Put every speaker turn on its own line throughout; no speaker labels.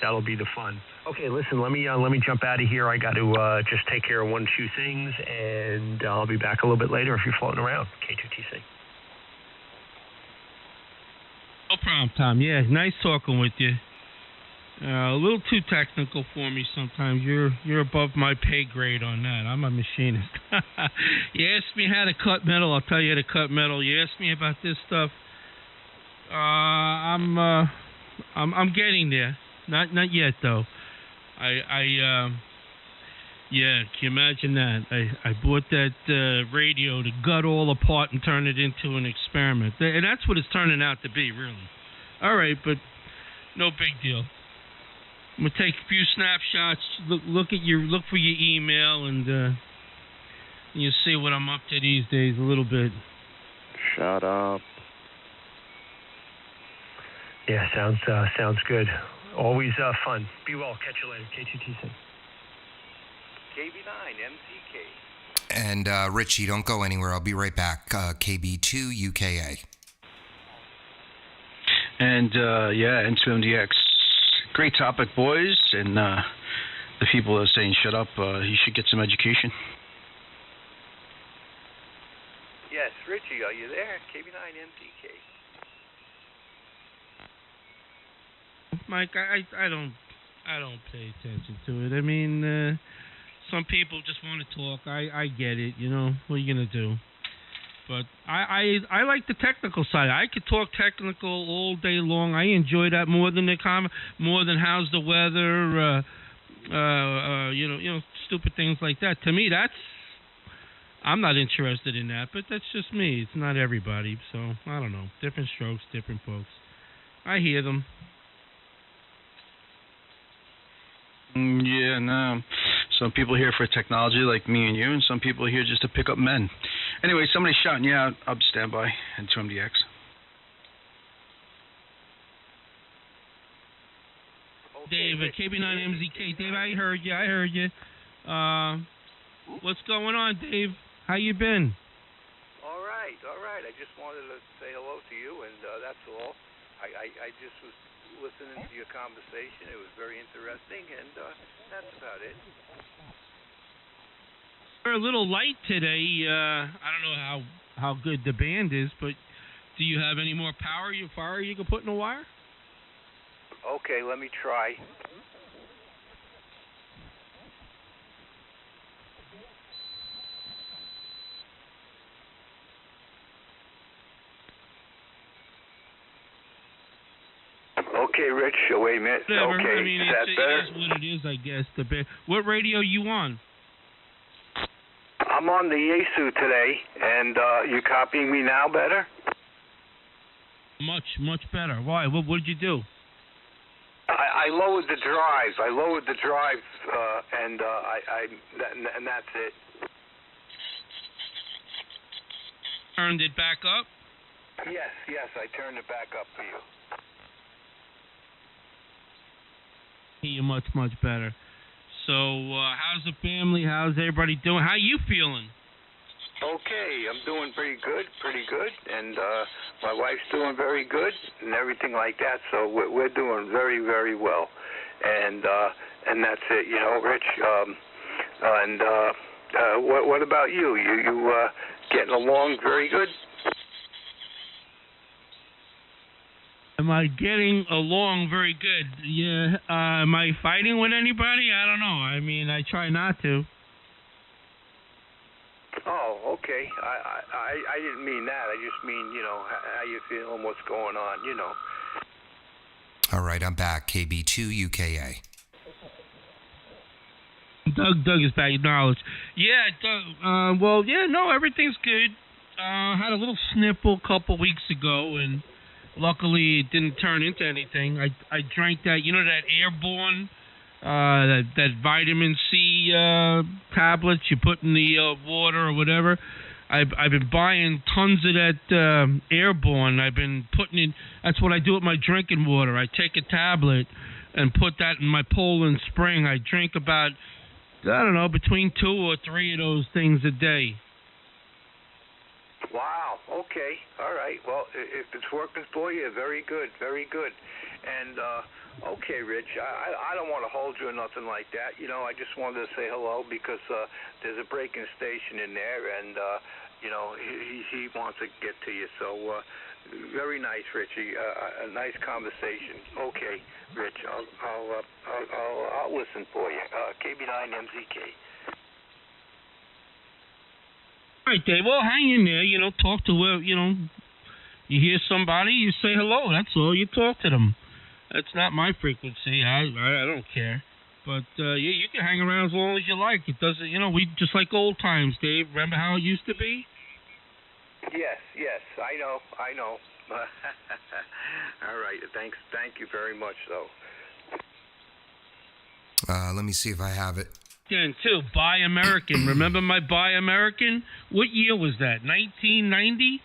That'll be the fun. Okay, listen, let me jump out of here. I got to just take care of one or two things, and I'll be back a little bit later if you're floating around. K2TC.
No problem, Tom. Yeah, nice talking with you. A little too technical for me sometimes. You're above my pay grade on that. I'm a machinist. You ask me how to cut metal, I'll tell you how to cut metal. You ask me about this stuff, I'm getting there. Not yet though. Yeah, can you imagine that? I bought that radio to gut all apart and turn it into an experiment, and that's what it's turning out to be, really. All right, but no big deal. I'm gonna take a few snapshots. Look for your email, and you see what I'm up to these days a little bit.
Shut up.
Yeah, sounds good. Always fun. Be well. Catch you later. K2TC.
KB9 MCK. And Richie, don't go anywhere. I'll be right back. KB2 UKA.
And N2MDX. Great topic, boys. And the people that are saying shut up, you should get some education.
Yes, Richie, are you there? KB9 MCK.
Mike, I don't pay attention to it. I mean, some people just want to talk. I get it. You know, what are you gonna do? But I like the technical side. I could talk technical all day long. I enjoy that more than how's the weather, you know, stupid things like that. To me, I'm not interested in that. But that's just me. It's not everybody. So I don't know. Different strokes, different folks. I hear them.
Yeah, no. Some people here for technology like me and you, and some people here just to pick up men. Anyway, somebody's shouting you out. I'll stand by. N2MDX.
Dave, KB9MZK. Dave, I heard you. What's going on, Dave? How you been?
All right. I just wanted to say hello to you, and that's all. I just was listening to your conversation. It was very interesting, and that's about it.
We're a little light today. I don't know how good the band is, but do you have any more power you can put in the wire?
Okay, let me try. Okay, Rich. Wait a minute.
Whatever.
Okay,
I mean,
is that better?
It is what it is, I guess. What radio are you on?
I'm on the Yaesu today, and you copying me now better?
Much better. Why? What did you do?
I lowered the drives. And that's it.
Turned it back up?
Yes, I turned it back up for you.
You're much better. So, how's the family? How's everybody doing? How you feeling?
Okay, I'm doing pretty good, and my wife's doing very good, and everything like that. So we're doing very, very well, and that's it, you know, Rich. What about you? You getting along very good?
Am I getting along very good? Yeah. Am I fighting with anybody? I don't know. I mean, I try not to.
Oh, okay. I didn't mean that. I just mean, you know, how you feeling, what's going on, you know.
All right, I'm back. KB2 UKA.
Doug is back. Acknowledged. Yeah, Doug. Well, yeah, no, everything's good. Had a little snipple a couple weeks ago, and luckily it didn't turn into anything. I drank that, you know, that Airborne, that vitamin C tablets you put in the water or whatever. I've been buying tons of that Airborne. I've been putting in. That's what I do with my drinking water. I take a tablet and put that in my Poland Spring. I drink about, I don't know, between 2 or 3 of those things a day.
Wow. Okay. All right. Well, if it's working for you, very good. And Okay, Rich. I don't want to hold you or nothing like that. You know, I just wanted to say hello because there's a breaking station in there, and he wants to get to you. So very nice, Richie. A nice conversation. Okay, Rich. I'll listen for you. KB9MZK.
All right, Dave. Well, hang in there. Talk to you hear somebody, you say hello. That's all. You talk to them. That's not my frequency. I don't care. But you can hang around as long as you like. It doesn't. We just like old times, Dave. Remember how it used to be?
Yes. I know. All right. Thank you very much, though.
Let me see if I have it.
Again, too, Buy American. Remember my Buy American? What year was that? 1990?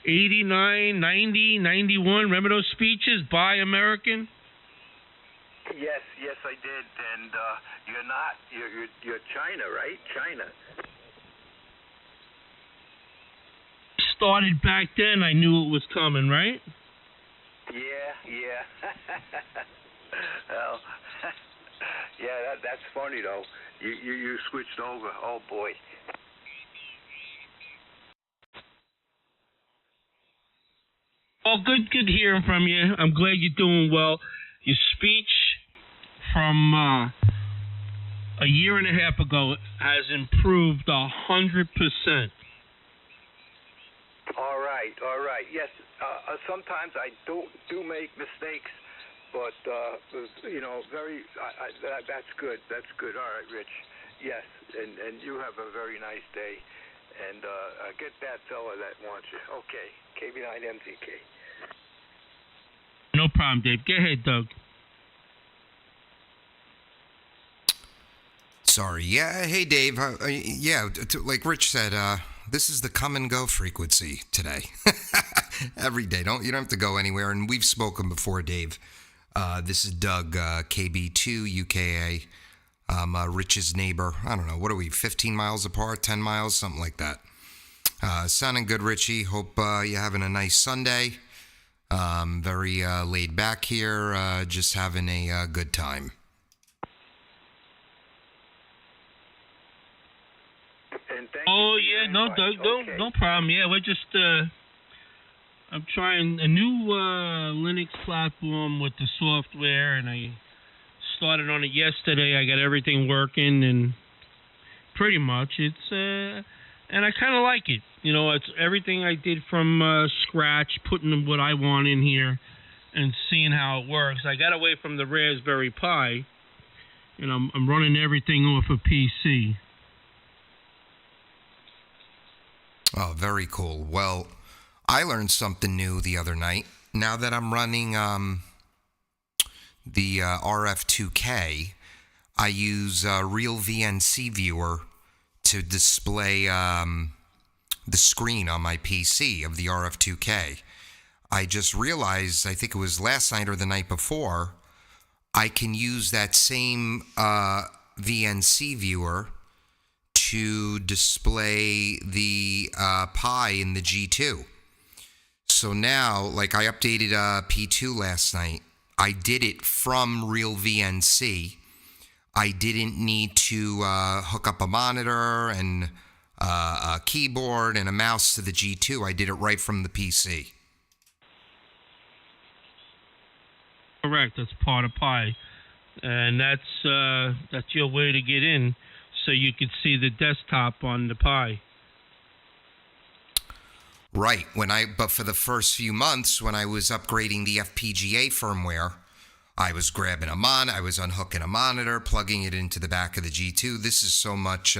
89, 90, 91. Remember those speeches? Buy American?
Yes, I did. And you're China, right? China.
Started back then. I knew it was coming, right?
Yeah. Well, yeah, that's funny though. You switched over. Oh boy.
Well, good hearing from you. I'm glad you're doing well. Your speech from a year and a half ago has improved 100%.
All right. Yes, sometimes I do make mistakes, but that's good. That's good. All right, Rich. Yes, and you have a very nice day, and get that fella that wants you. Okay, KB9MZK.
No problem, Dave. Go ahead, Doug.
Sorry. Yeah. Hey, Dave. Like Rich said, this is the come and go frequency today. Every day. You don't have to go anywhere. And we've spoken before, Dave. This is Doug, KB2 UKA. Rich's neighbor. I don't know. What are we? 15 miles apart? 10 miles? Something like that. Sounding good, Richie. Hope you're having a nice Sunday. Very laid back here. Just having a good time.
No, Doug, no problem. Yeah, we're just I'm trying a new Linux platform with the software, and I started on it yesterday. I got everything working, and pretty much it's and I kind of like it. It's everything I did from scratch, putting what I want in here, and seeing how it works. I got away from the Raspberry Pi, and I'm running everything off a PC.
Oh, very cool. Well, I learned something new the other night. Now that I'm running the RF2K, I use Real VNC Viewer to display the screen on my PC of the RF2K. I just realized, I think it was last night or the night before, I can use that same VNC Viewer to display the Pi in the G2. So now, like I updated P2 last night, I did it from Real VNC. I didn't need to hook up a monitor and a keyboard and a mouse to the G2. I did it right from the PC.
Correct. That's part of Pi, and that's your way to get in, so you could see the desktop on the Pi.
Right. But for the first few months when I was upgrading the FPGA firmware, I was grabbing I was unhooking a monitor, plugging it into the back of the G2. This is so much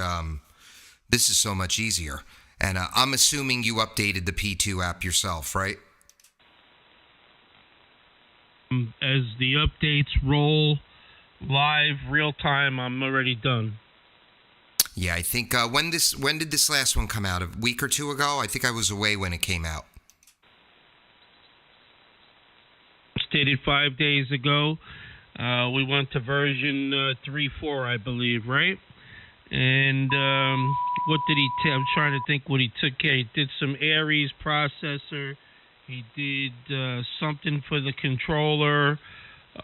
easier. And I'm assuming you updated the P2 app yourself, right?
As the updates roll live, real time, I'm already done.
Yeah, I think when did this last one come out? A week or two ago? I think I was away when it came out.
Stated 5 days ago. We went to version 3.4, I believe, right? And what did he I'm trying to think what he took care. He did some Aries processor. He did something for the controller.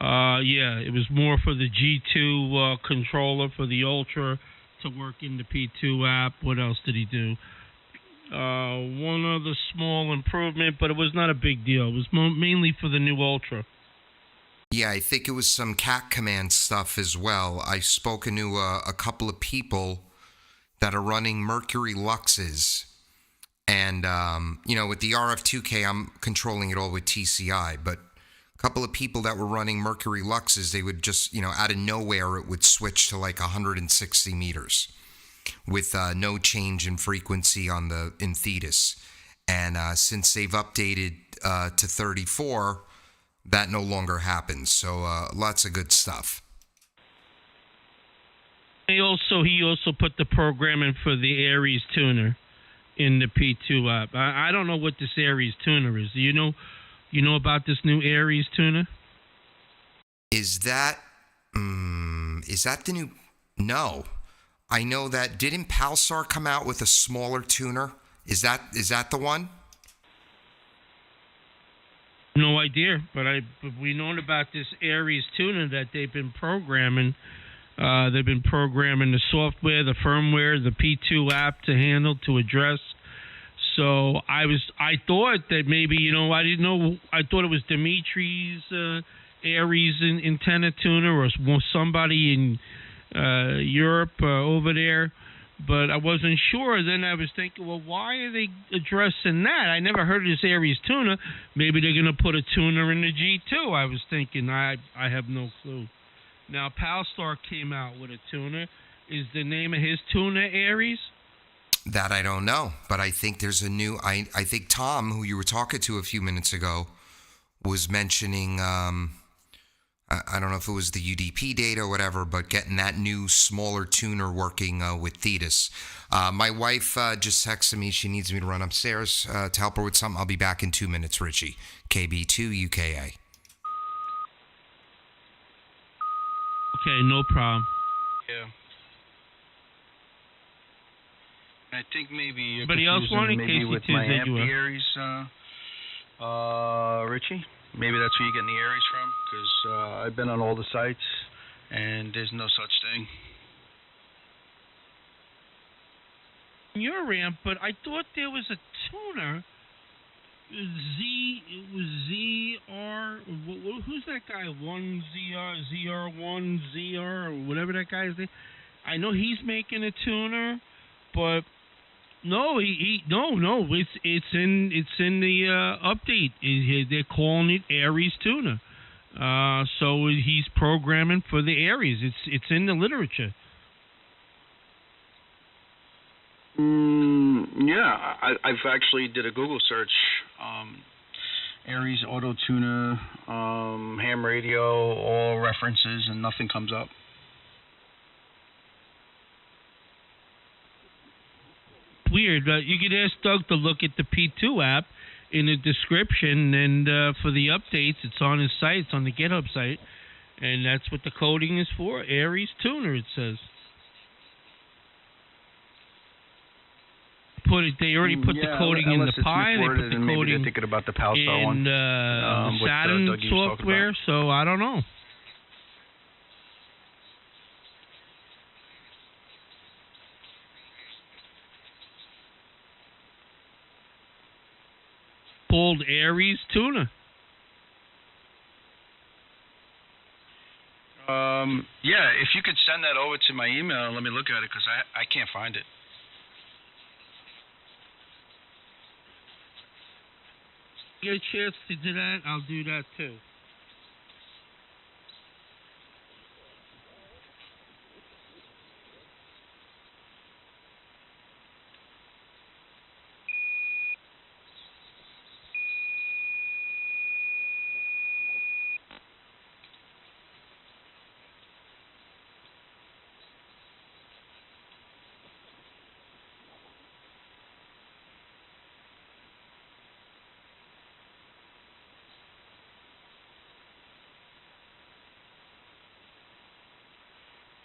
Yeah, it was more for the G2 controller for the Ultra to work in the P2 app. What else did he do? One other small improvement, but it was not a big deal. It was mainly for the new Ultra.
Yeah, I think it was some cat command stuff as well. I've spoken to a couple of people that are running Mercury Luxes. And, with the RF2K, I'm controlling it all with TCI. But a couple of people that were running Mercury Luxes, they would just, out of nowhere, it would switch to like 160 meters with no change in frequency in Thetis. And since they've updated to 34, that no longer happens. So lots of good stuff.
He also put the program in for the Aries tuner in the P2 app. I don't know what this Aries tuner is. Do you know about this new Aries tuner?
Is that the new? No, I know that. Didn't Palsar come out with a smaller tuner? Is that the one?
No idea, but we known about this Aries tuner that they've been programming. They've been programming the software, the firmware, the P2 app to handle, to address. So I thought that maybe, I didn't know. I thought it was Dimitri's Aries antenna tuner or somebody in Europe over there. But I wasn't sure. Then I was thinking, well, why are they addressing that? I never heard of this Aries tuner. Maybe they're going to put a tuner in the G2. I was thinking. I have no clue. Now, Palstar came out with a tuner. Is the name of his tuner Aries?
That I don't know. But I think there's a new... I think Tom, who you were talking to a few minutes ago, was mentioning... I don't know if it was the UDP data or whatever, but getting that new smaller tuner working with Thetis. My wife just texted me. She needs me to run upstairs to help her with something. I'll be back in 2 minutes, Richie. KB2 UKA.
Okay, no problem.
Yeah. I think maybe you're
Anybody else want it?
maybe with my amp Aries, Richie. Maybe that's where you're getting the Aries from, because I've been on all the sites, and there's no such thing.
Your amp, but I thought there was a tuner. It was ZR. Who's that guy? ZR1, or whatever that guy's name. I know he's making a tuner, but no, no. It's in the update. They're calling it Aries tuner. So he's programming for the Aries. It's in the literature.
Yeah, I've actually did a Google search. Aries auto tuner, ham radio, all references, and nothing comes up.
Weird. You could ask Doug to look at the P2 app in the description, and for the updates, it's on his site. It's on the GitHub site, and that's what the coding is for. Aries tuner, it says. They already put the coding in the Pi. They put the coding
thinking about the Palstar one.
The Saturn software. So I don't know. Called Aries tuner.
Yeah, if you could send that over to my email and let me look at it, because I can't find it.
Get a chance to do that, I'll do that too.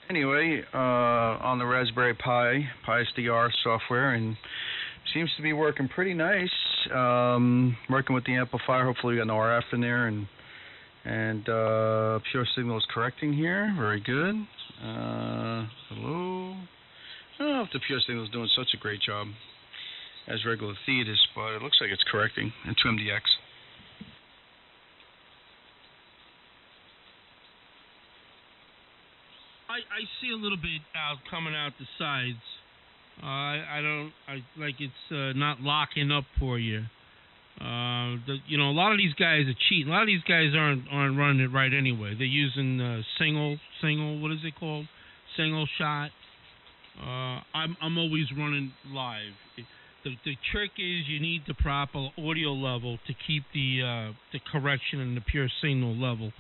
Anyway, on the Raspberry Pi SDR software, and seems to be working pretty nice. Working with the amplifier. Hopefully we got no RF in there, and And pure signal is correcting here. Very good. Hello. I don't know if the pure signal is doing such a great job as regular Thetis, but it looks like it's correcting in 2MDX.
I see a little bit out coming out the sides. I like it's not locking up for you. A lot of these guys are cheating. A lot of these guys aren't running it right anyway. They're using single. What is it called? Single shot. I'm always running live. The trick is you need the proper audio level to keep the correction and the pure signal level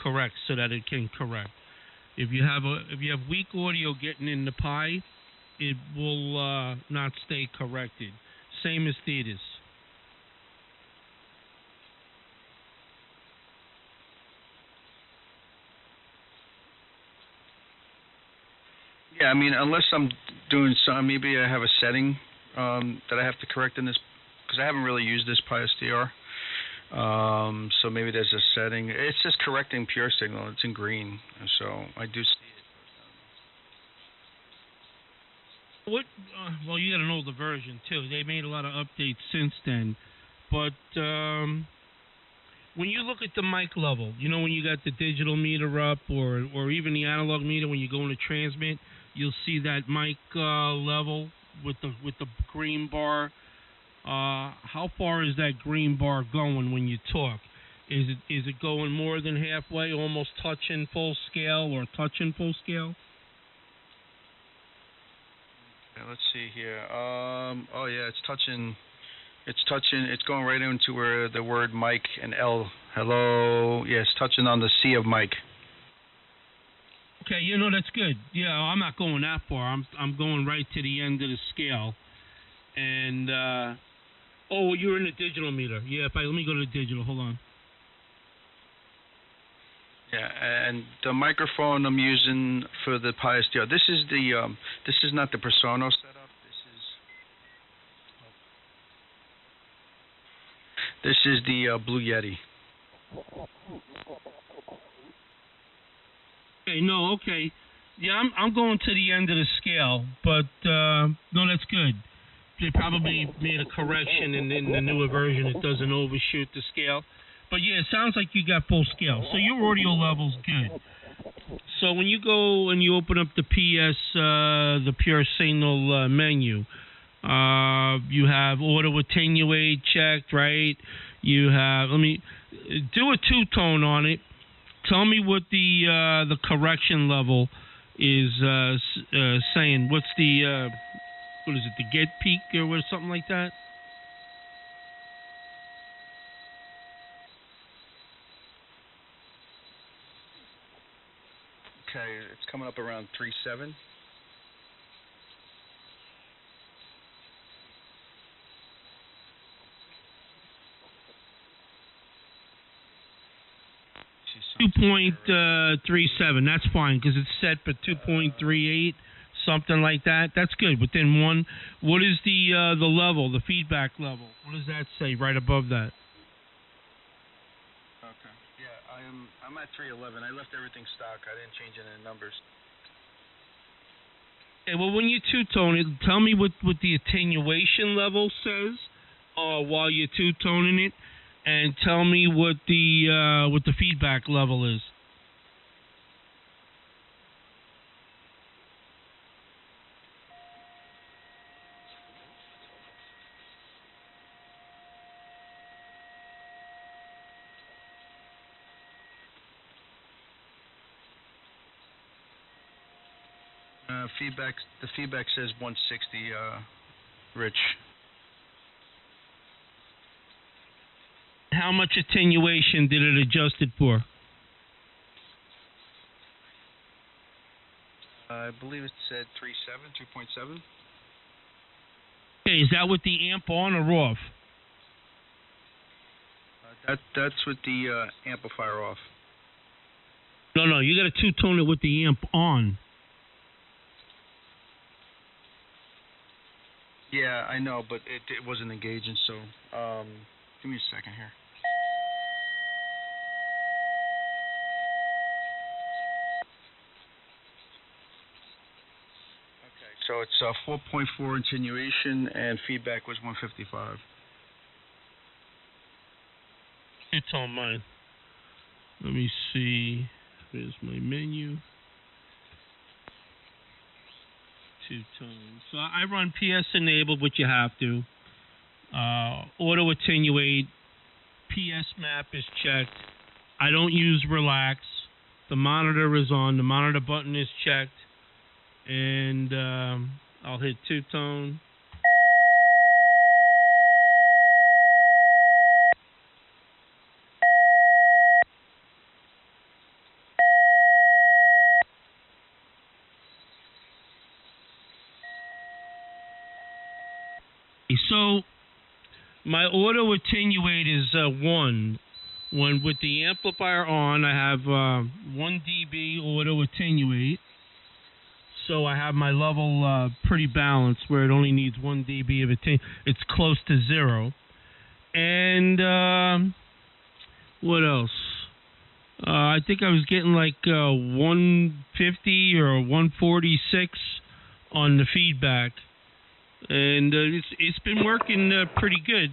correct so that it can correct. If you have weak audio getting in the pi, it will not stay corrected. Same as Thetis.
Yeah, I mean, unless I'm doing some, maybe I have a setting that I have to correct in this, because I haven't really used this Pi SDR. So maybe there's a setting. It's just correcting pure signal. It's in green, so I do see it.
What? Well, you got an older version too. They made a lot of updates since then, but when you look at the mic level, when you got the digital meter up, or even the analog meter, when you go into transmit, you'll see that mic level with the green bar. How far is that green bar going when you talk? Is it going more than halfway, almost touching full scale, or touching full scale?
Yeah, let's see here. Oh yeah, it's touching. It's going right into where the word mic and L. Hello. Yeah, it's touching on the C of mic.
Okay, that's good. Yeah, I'm not going that far. I'm going right to the end of the scale. And you're in the digital meter. Yeah, let me go to the digital. Hold on.
Yeah, and the microphone I'm using for the Pi SDR. This is not the Persona setup. This is the Blue Yeti.
Okay. Yeah, I'm going to the end of the scale, but no, that's good. They probably made a correction in the newer version. It doesn't overshoot the scale. But yeah, it sounds like you got full scale. So your audio level's good. So when you go and you open up the the pure signal menu, you have auto attenuate checked, right? You have, let me do a two-tone on it. Tell me what the correction level is saying. What's the what is it? The get peak or something like that?
Okay, it's coming up around 3.7.
.37. That's fine because it's set for 2.38, something like that. That's good. Within one. What is the level, the feedback level? What does that say right above that?
Okay. Yeah, I'm at 311. I left everything stock. I didn't change any numbers.
Okay. Well, when you two-tone it, tell me what the attenuation level says while you're two-toning it. And tell me what the feedback level is.
The feedback says 160, Rich.
How much attenuation did it adjust it for?
I believe it said 3.7.
Okay, is that with the amp on or off?
That's with the amplifier off.
No, you got to two-tone it with the amp on.
Yeah, I know, but it wasn't engaging, so give me a second here. So it's 4.4 attenuation, and feedback was 155.
It's on mine. Let me see. Here's my menu. Two-tone. So I run PS enabled, which you have to. Auto attenuate. PS map is checked. I don't use relax. The monitor is on. The monitor button is checked. And I'll hit two-tone. So my auto attenuate is 1. When with the amplifier on, I have 1 dB auto attenuate. So I have my level pretty balanced, where it only needs 1 dB of attenuation. It's close to 0. And what else? I think I was getting like 150 or 146 on the feedback. And it's been working pretty good.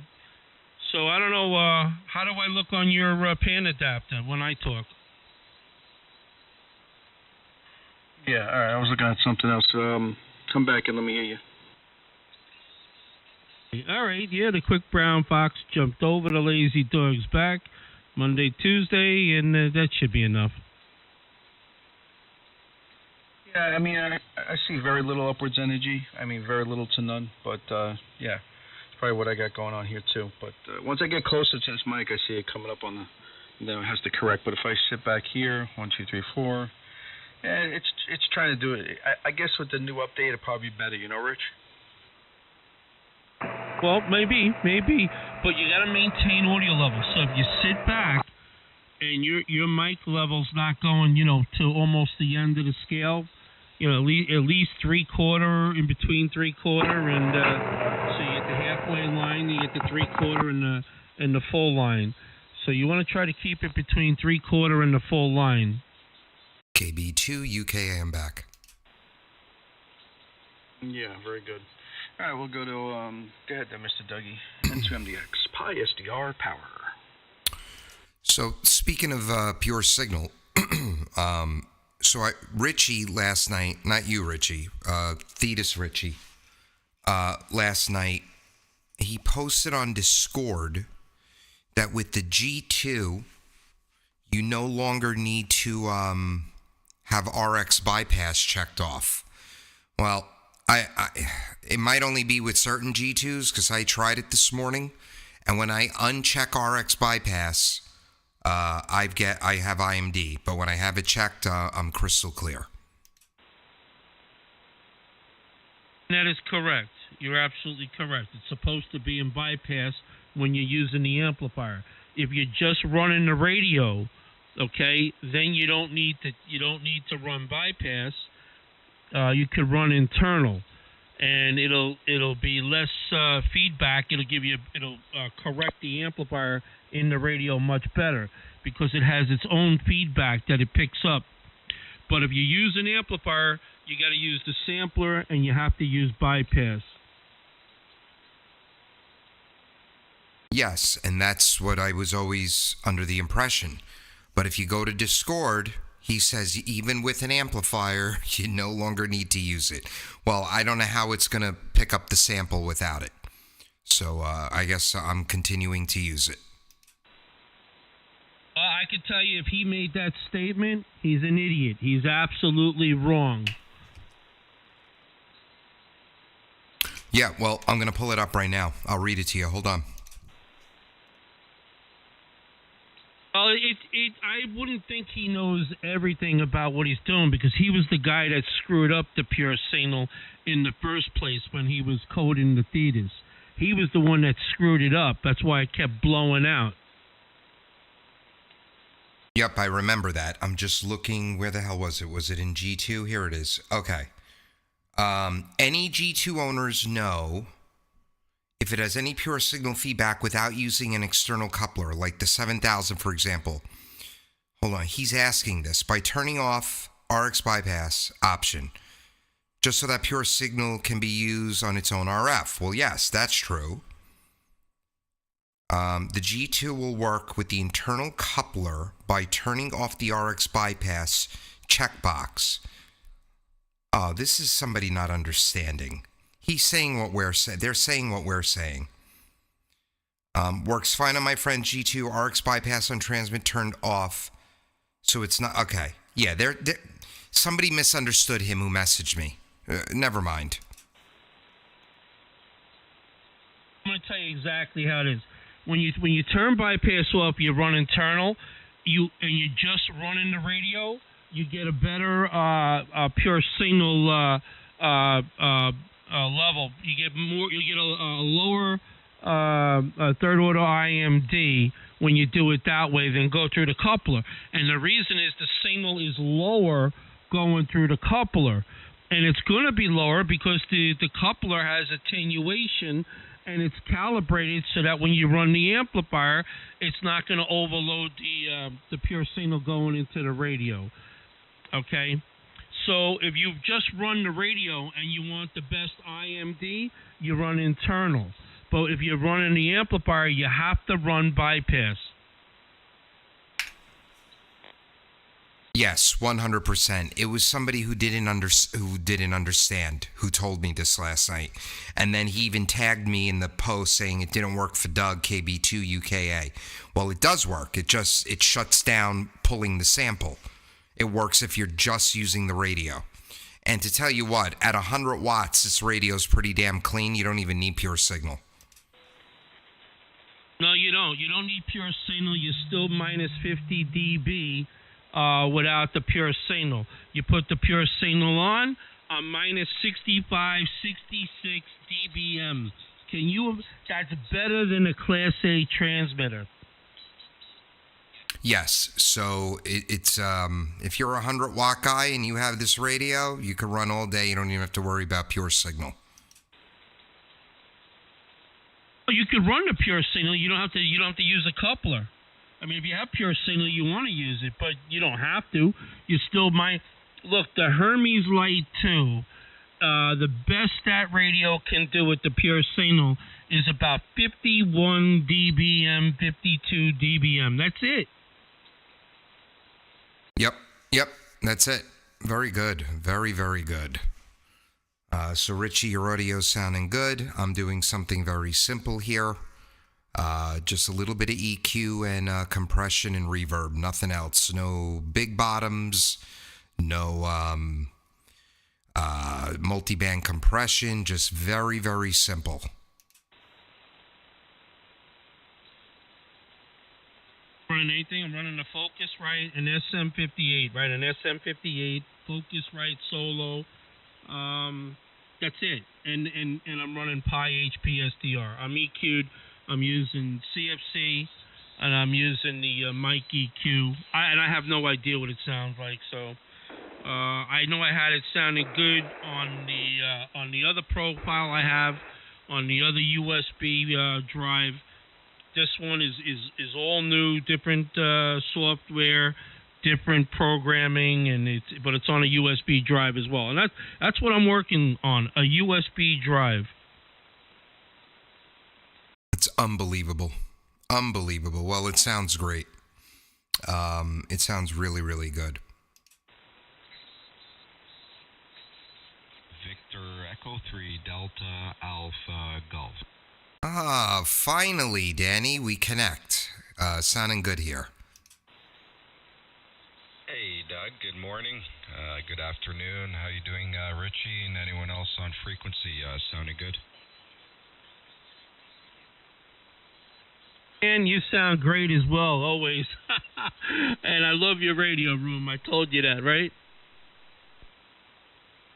So I don't know, how do I look on your pan adapter when I talk?
Yeah, all right. I was looking at something else. Come back and let me hear you.
All right, yeah, the quick brown fox jumped over the lazy dog's back Monday, Tuesday, and that should be enough.
Yeah, I mean, I see very little upwards energy. I mean, very little to none. But, yeah, it's probably what I got going on here, too. But once I get closer to this mic, I see it coming up on the... Then it has to correct. But if I sit back here, 1, 2, 3, 4... And it's trying to do it. I guess with the new update, it'll probably be better, you know, Rich?
Well, maybe, but you got to maintain audio levels. So if you sit back and your mic level's not going, to almost the end of the scale, at least 3/4, in between 3/4, and so you get the halfway line, you get the 3/4 and the full line. So you want to try to keep it between 3/4 and the full line.
KB2 UK, I'm back.
Yeah, very good. All right, we'll go to, go ahead there, Mr. Dougie. N2MDX, Pi SDR power.
So, speaking of pure signal, Richie last night, not you, Richie, Thetis Richie, last night, he posted on Discord that with the G2, you no longer need to have RX bypass checked off. Well, I it might only be with certain G2s, because I tried it this morning, and when I uncheck RX bypass, I have IMD, but when I have it checked, I'm crystal clear.
That is correct. You're absolutely correct. It's supposed to be in bypass when you're using the amplifier. If you're just running the radio, okay, then you don't need to run bypass. You could run internal, and it'll be less feedback. It'll correct the amplifier in the radio much better, because it has its own feedback that it picks up. But if you use an amplifier, you got to use the sampler, and you have to use bypass.
Yes, and that's what I was always under the impression. But if you go to Discord, he says even with an amplifier, you no longer need to use it. Well, I don't know how it's going to pick up the sample without it. So I guess I'm continuing to use it.
I can tell you, if he made that statement, he's an idiot. He's absolutely wrong.
Yeah, well, I'm going to pull it up right now. I'll read it to you. Hold on.
Well, I wouldn't think he knows everything about what he's doing, because he was the guy that screwed up the pure signal in the first place when he was coding the thetas. He was the one that screwed it up. That's why it kept blowing out.
Yep, I remember that. I'm just looking. Where the hell was it? Was it in G2? Here it is. Okay. Any G2 owners know if it has any pure signal feedback without using an external coupler, like the 7000, for example. Hold on. He's asking this. By turning off RX bypass option, just so that pure signal can be used on its own RF. Well, yes, that's true. The G2 will work with the internal coupler by turning off the RX bypass checkbox. Oh, this is somebody not understanding. He's saying what we're saying. They're saying what we're saying. Works fine on my friend G2. RX bypass on transmit turned off. So it's not... Okay. Yeah, somebody misunderstood him who messaged me. Never mind.
I'm going to tell you exactly how it is. When you turn bypass off, you run internal, you just run in the radio, you get a better pure signal level. You get a lower third order IMD when you do it that way than go through the coupler. And the reason is the signal is lower going through the coupler. And it's going to be lower because the coupler has attenuation, and it's calibrated so that when you run the amplifier, it's not going to overload the pure signal going into the radio. Okay? So if you just run the radio and you want the best IMD, you run internal. But if you're running the amplifier, you have to run bypass.
Yes, 100%. It was somebody who didn't understand who told me this last night. And then he even tagged me in the post saying it didn't work for Doug, KB2 UKA. Well, it does work. It shuts down pulling the sample. It works if you're just using the radio. And to tell you what, at 100 watts, this radio's pretty damn clean. You don't even need pure signal.
No, you don't. You don't need pure signal. You're still minus 50 dB. Without the pure signal. You put the pure signal on minus 65, 66 dBm. That's better than a Class A transmitter.
Yes, so it's if you're a 100 watt guy and you have this radio, you can run all day. You don't even have to worry about pure signal.
You could run the pure signal. You don't have to use a coupler. I mean, if you have pure signal, you want to use it, but you don't have to. You still might. Look, the Hermes Light 2, the best that radio can do with the pure signal is about 51 dBm, 52 dBm. That's it.
Yep, that's it. Very good. Very, very good. So, Richie, your audio's sounding good. I'm doing something very simple here. Just a little bit of EQ and compression and reverb, nothing else. No big bottoms, no multi-band compression, just very, very simple.
Running anything, I'm running the Focusrite and SM58, right? An SM58, Focusrite solo. That's it. And I'm running Pi HP SDR. I'm EQ'd. I'm using CFC, and I'm using the mic EQ. And I have no idea what it sounds like, so I know I had it sounding good on the other profile I have, on the other USB drive. This one is all new, different software, different programming, but it's on a USB drive as well. And that's what I'm working on, a USB drive.
It's unbelievable. Unbelievable. Well, it sounds great. It sounds really, really good.
Victor Echo 3 Delta Alpha Golf.
Ah, finally, Danny, we connect. Sounding good here.
Hey, Doug. Good morning. Good afternoon. How you doing, Richie, and anyone else on frequency? Sounding good?
And you sound great as well, always. And I love your radio room. I told you that, right?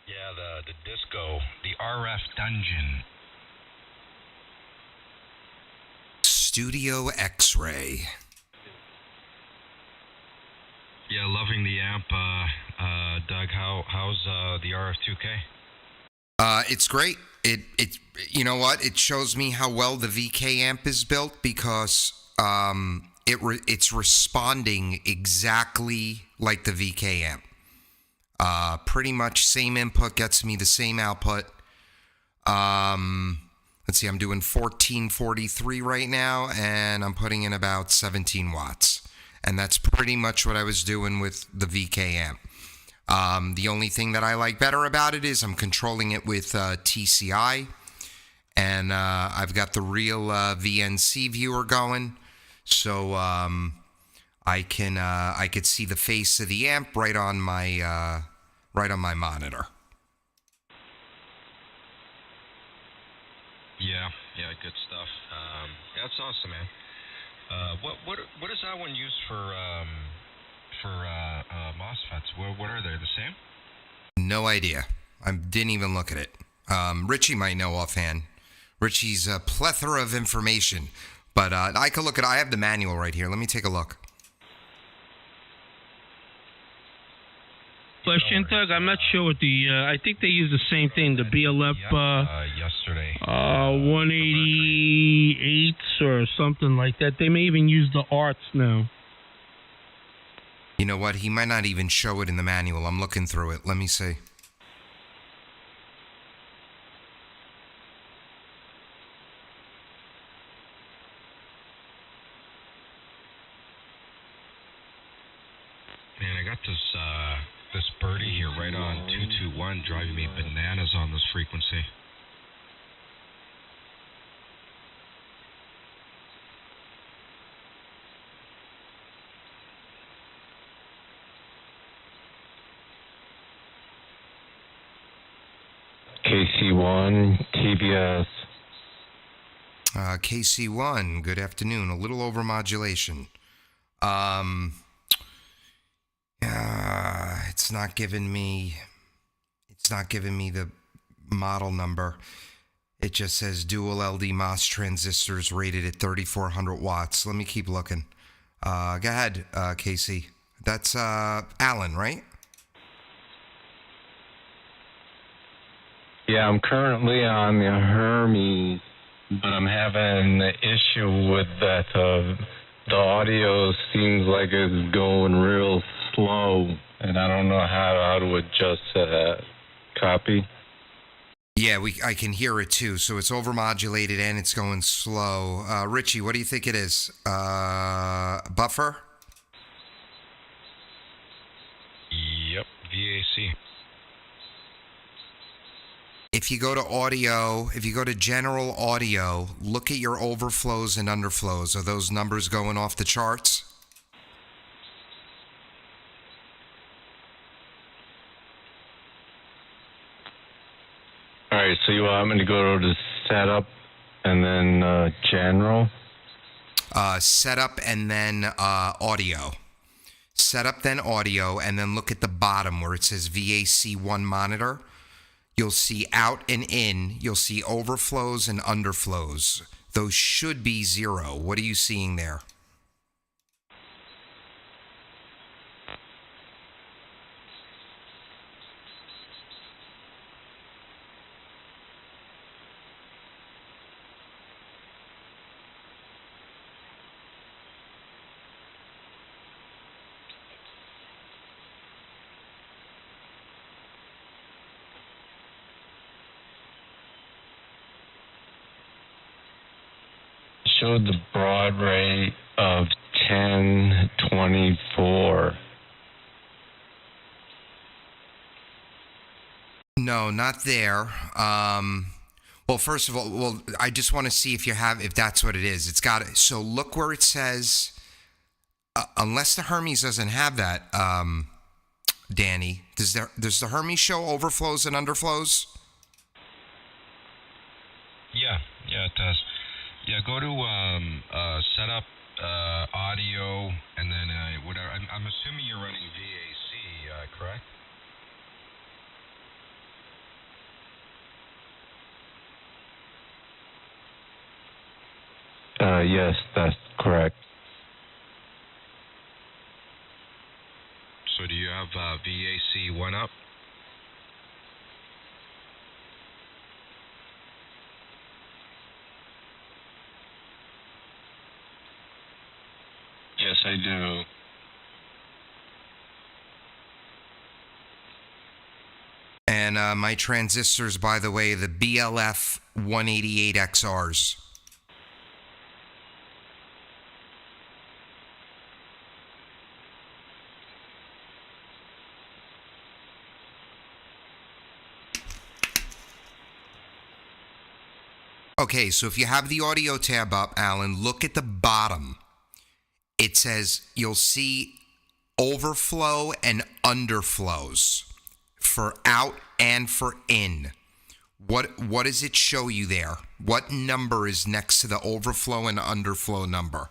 Yeah, the disco, the RF dungeon.
Studio X-Ray.
Yeah, loving the amp. Doug, how's the RF2K?
It's great. It you know what? It shows me how well the VK amp is built because it's responding exactly like the VK amp. Pretty much same input gets me the same output. Let's see, I'm doing 1443 right now, and I'm putting in about 17 watts. And that's pretty much what I was doing with the VK amp. The only thing that I like better about it is I'm controlling it with TCI, and I've got the real VNC viewer going, so I could see the face of the amp right on my monitor.
Yeah, good stuff. Yeah, that's awesome, man. What is that one used for MOSFETs? What are they? The same?
No idea. I didn't even look at it. Richie might know offhand. Richie's a plethora of information, but I could look at. I have the manual right here. Let me take a look.
Question, Doug. I'm not sure what the. I think they use the same thing. The BLF.
Yesterday.
188 or something like that. They may even use the arts now.
You know what? He might not even show it in the manual. I'm looking through it. Let me see.
Man, I got this birdie here right on 221 driving me bananas on this frequency.
KC1, TBS.
KC1, good afternoon. A little overmodulation. It's not giving me the model number. It just says dual LD MOS transistors rated at 3400 watts. Let me keep looking. Go ahead, KC. That's Alan, right?
Yeah, I'm currently on the Hermes, but I'm having an issue with that. The audio seems like it's going real slow, and I don't know how to adjust that. Copy?
Yeah, I can hear it too. So it's overmodulated and it's going slow. Richie, what do you think it is? Buffer?
Yep, VAC.
If you go to audio, if you go to general audio, look at your overflows and underflows. Are those numbers going off the charts?
All right, so you want me to go to setup and then general?
Setup and then audio. Setup, then audio, and then look at the bottom where it says VAC1 monitor. You'll see out and in. You'll see overflows and underflows. Those should be 0. What are you seeing there?
Showed the broad rate of 1024.
No, not there. Well, first of all, I just want to see if that's what it is. It's got it. So look where it says, unless the Hermes doesn't have that, Danny, does the Hermes show overflows and underflows?
Yeah, it does. Yeah, go to setup, audio, and then whatever. I'm assuming you're running VAC, correct?
Yes, that's correct.
So do you have VAC 1 up?
Yes, I do.
And my transistors, by the way, the BLF 188XRs. Okay, so if you have the audio tab up, Alan, look at the bottom. It says you'll see overflow and underflows for out and for in. What does it show you there? What number is next to the overflow and underflow number?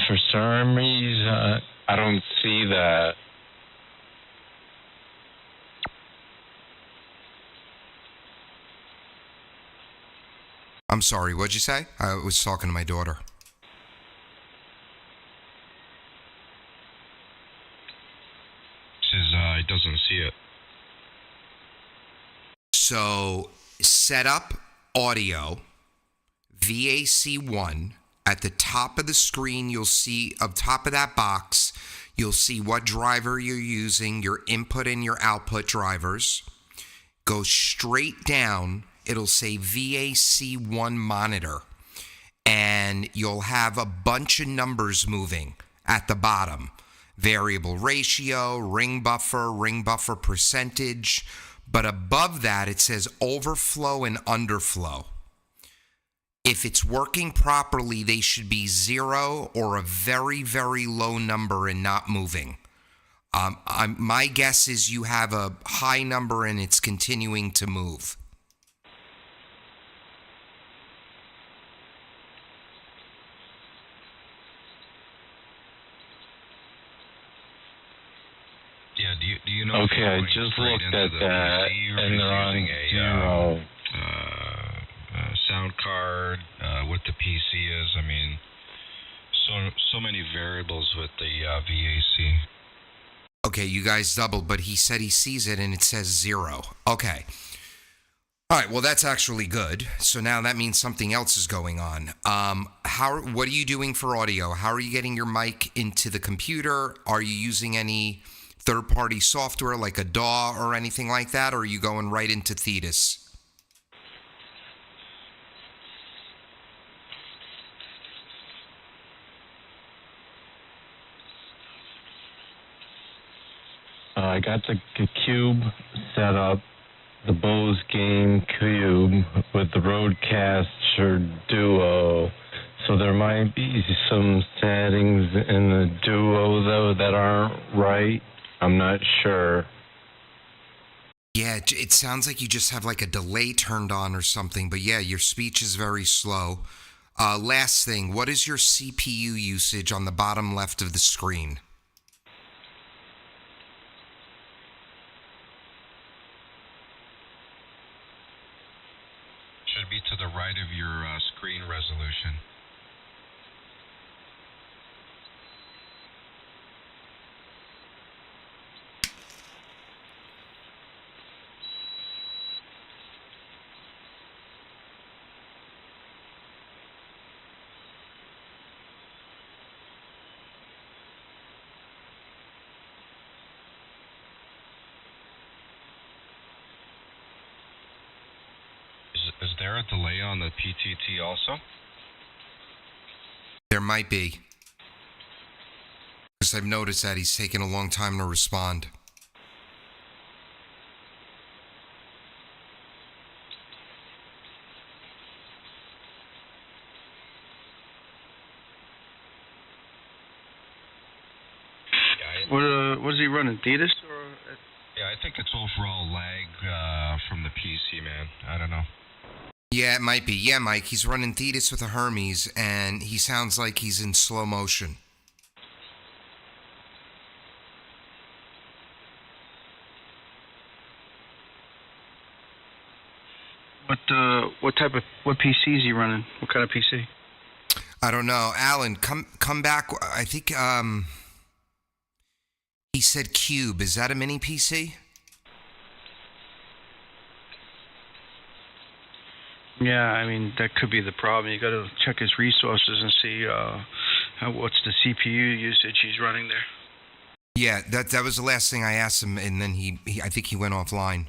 For some reason, I don't see that.
I'm sorry, what'd you say? I was talking to my daughter.
Says it doesn't see it.
So, set up audio, VAC1. At the top of the screen, you'll see, up top of that box, you'll see what driver you're using, your input and your output drivers. Go straight down, it'll say VAC1 monitor, and you'll have a bunch of numbers moving at the bottom. Variable ratio, ring buffer percentage, but above that it says overflow and underflow. If it's working properly, they should be 0 or a very, very low number and not moving. My guess is you have a high number and it's continuing to move.
Yeah, do you know?
Okay, I just looked at that, and they're on 0.
Sound card, what the PC is. I mean, so many variables with the VAC.
Okay, you guys doubled, but he said he sees it and it says 0. Okay. All right, well, that's actually good. So now that means something else is going on. What are you doing for audio? How are you getting your mic into the computer? Are you using any third-party software like a DAW or anything like that, or are you going right into Thetis?
I got the cube set up, the Bose Game Cube with the Rodecaster Duo. So there might be some settings in the Duo, though, that aren't right. I'm not sure.
Yeah, it sounds like you just have like a delay turned on or something. But yeah, your speech is very slow. Last thing, what is your CPU usage on the bottom left of the screen?
Should be to the right of your screen resolution. Is there a delay on the PTT also?
There might be. Because I've noticed that he's taken a long time to respond.
What is he running? Thetis or?
Yeah, I think it's overall lag from the PC, man. I don't know.
Yeah, it might be. Yeah, Mike, he's running Thetis with a Hermes, and he sounds like he's in slow motion.
What PC is he running? What kind of PC?
I don't know. Alan, come back. I think he He said Cube. Is that a mini PC?
Yeah, I mean, that could be the problem. You got to check his resources and see what's the CPU usage he's running there.
Yeah, that was the last thing I asked him, and then he I think he went offline.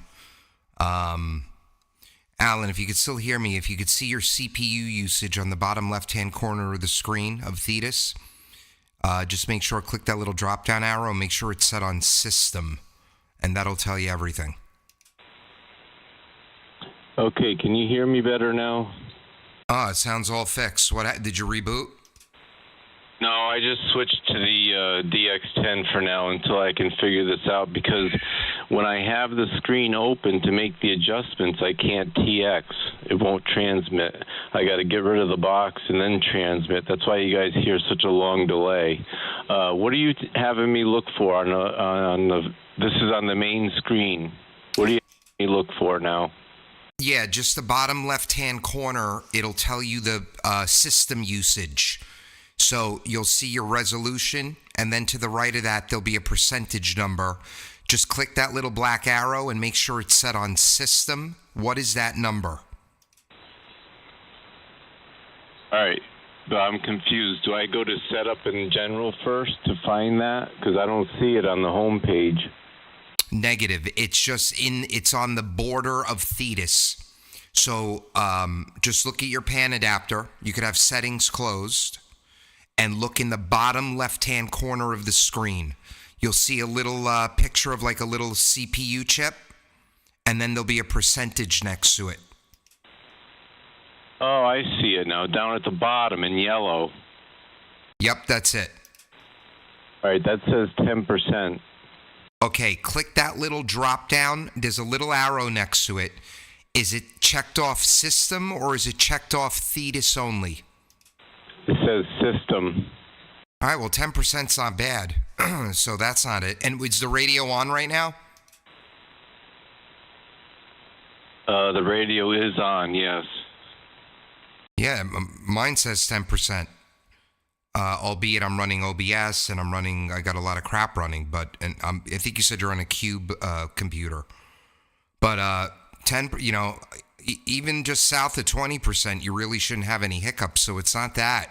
Alan, if you could still hear me, if you could see your CPU usage on the bottom left-hand corner of the screen of Thetis, just make sure, click that little drop-down arrow, and make sure it's set on System, and that'll tell you everything.
Okay, can you hear me better now?
It sounds all fixed. What did you reboot?
No, I just switched to the DX10 for now until I can figure this out, because when I have the screen open to make the adjustments, I can't TX. It won't transmit. I got to get rid of the box and then transmit. That's why you guys hear such a long delay. What are you having me look for on the? This is on the main screen. What are you having me look for now?
Yeah, just the bottom left-hand corner. It'll tell you the system usage. So you'll see your resolution, and then to the right of that, there'll be a percentage number. Just click that little black arrow and make sure it's set on System. What is that number?
All right, but I'm confused. Do I go to Setup in General first to find that? Because I don't see it on the home page.
Negative. It's on the border of Thetis. So just look at your pan adapter. You could have settings closed and look in the bottom left-hand corner of the screen. You'll see a little picture of like a little CPU chip, and then there'll be a percentage next to it.
Oh, I see it now, down at the bottom in yellow.
Yep, that's it.
All right, that says 10%.
Okay, click that little drop down. There's a little arrow next to it. Is it checked off System or is it checked off Thetis only?
It says System.
All right, well, 10%'s not bad. So that's not it. And is the radio on right now?
The radio is on, yes.
Yeah, mine says 10%. Albeit I'm running OBS and I got a lot of crap running, I think you said you're on a Cube computer. But 10, even just south of 20%, you really shouldn't have any hiccups, so it's not that.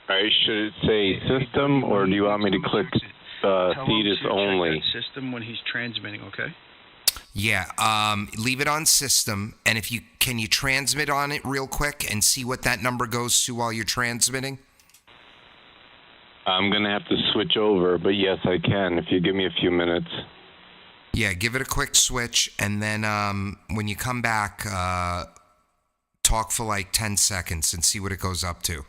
All right, should it say System, or do you want me to click Thetis only?
System when he's transmitting, okay?
Yeah, leave it on System, and can you transmit on it real quick and see what that number goes to while you're transmitting?
I'm going to have to switch over, but yes, I can if you give me a few minutes.
Yeah, give it a quick switch, and then when you come back, talk for like 10 seconds and see what it goes up to.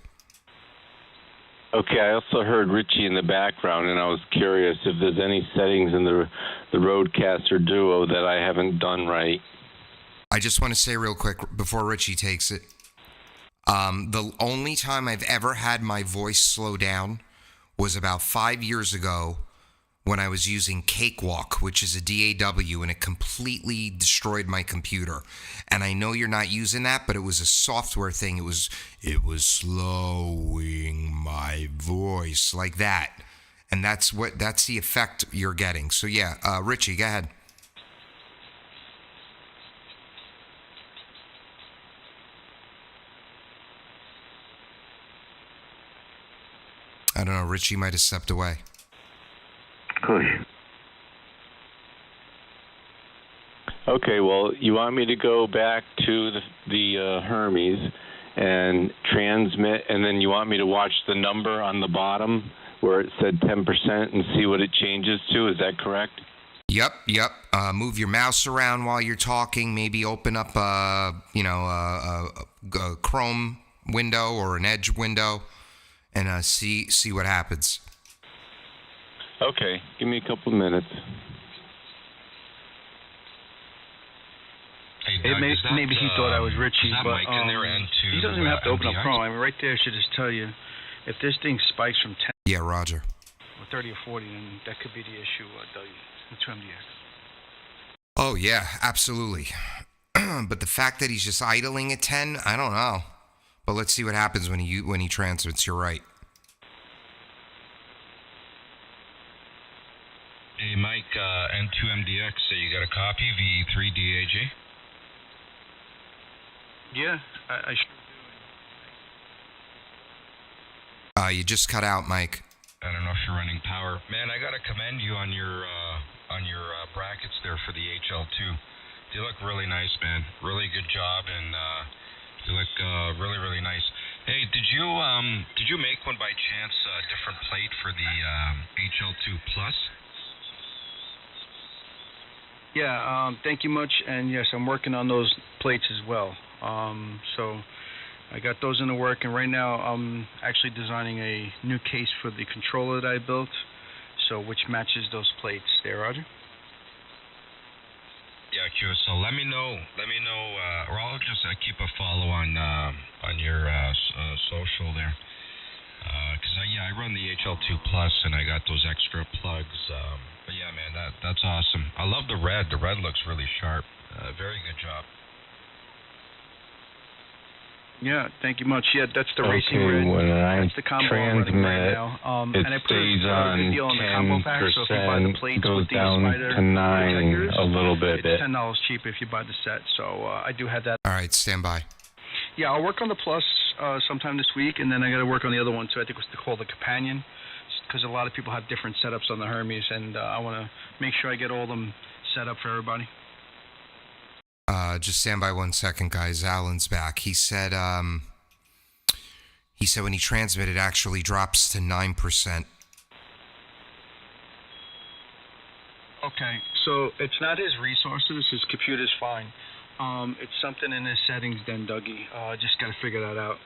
Okay, I also heard Richie in the background, and I was curious if there's any settings in the Rodecaster Duo that I haven't done right.
I just want to say real quick before Richie takes it, the only time I've ever had my voice slow down was about 5 years ago when I was using Cakewalk, which is a DAW, and it completely destroyed my computer. And I know you're not using that, but it was a software thing. It was slowing my voice like that. And that's the effect you're getting. So yeah, Richie, go ahead. I don't know, Richie might have stepped away.
Good.
Okay, well, you want me to go back to the Hermes and transmit, and then you want me to watch the number on the bottom where it said 10% and see what it changes to? Is that correct?
Yep. Move your mouse around while you're talking. Maybe open up a Chrome window or an Edge window, and see what happens.
Okay, give me a couple minutes.
Hey, Doug,
Maybe he thought I was Richie, but
mic in there and
he doesn't even have to open up
MDX?
Chrome. I mean, right there should just tell you if this thing spikes from 10
Yeah, Roger.
or 30 or 40, then that could be the issue. It's MDX.
Oh yeah, absolutely. But the fact that he's just idling at 10, I don't know. But let's see what happens when he transmits. You're right.
Hey, Mike, N2MDX, you got a copy, VE3DAG?
Yeah, I sure do.
You just cut out, Mike.
I don't know if you're running power. Man, I got to commend you on your brackets there for the HL2. You look really nice, man. Really good job, and you look really, really nice. Hey, did you make one by chance a different plate for the HL2 Plus?
Yeah, thank you much, and yes, I'm working on those plates as well. So I got those in the work, and right now I'm actually designing a new case for the controller that I built, so which matches those plates there, Roger.
Yeah, Q. So let me know, or I'll just keep a follow on your social there. Cause I run the HL2 Plus, and I got those extra plugs. But yeah, man, that's awesome. I love the red. The red looks really sharp. Very good job.
Yeah, thank you much. Yeah, that's the racing
Okay,
red.
when I
That's the combo I'm running right now.
it
and I put
stays
a
on
good deal on the combo pack, so if you buy the
10%,
plates
goes
with the
down
spider
to 9
protectors,
a little bit.
it's $10 cheaper if you buy the set. So I do have that.
All right, stand by.
Yeah, I'll work on the Plus sometime this week, and then I got to work on the other one too. I think it's called the Companion, because a lot of people have different setups on the Hermes, and I want to make sure I get all of them set up for everybody.
Just stand by 1 second, guys. Alan's back. He said when he transmit, it actually drops to 9%.
Okay, so it's not his resources. His computer's fine. It's something in his settings then, Dougie. Just got to figure that out.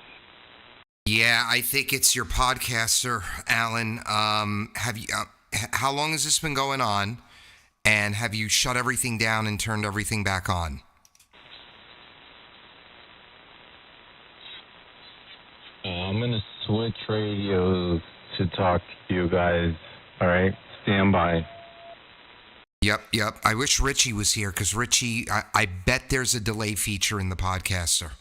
Yeah, I think it's your podcaster, Alan. Have you? How long has this been going on? And have you shut everything down and turned everything back on?
I'm going to switch radios to talk to you guys. All right? Stand by.
Yep. I wish Richie was here, because Richie, I bet there's a delay feature in the podcaster.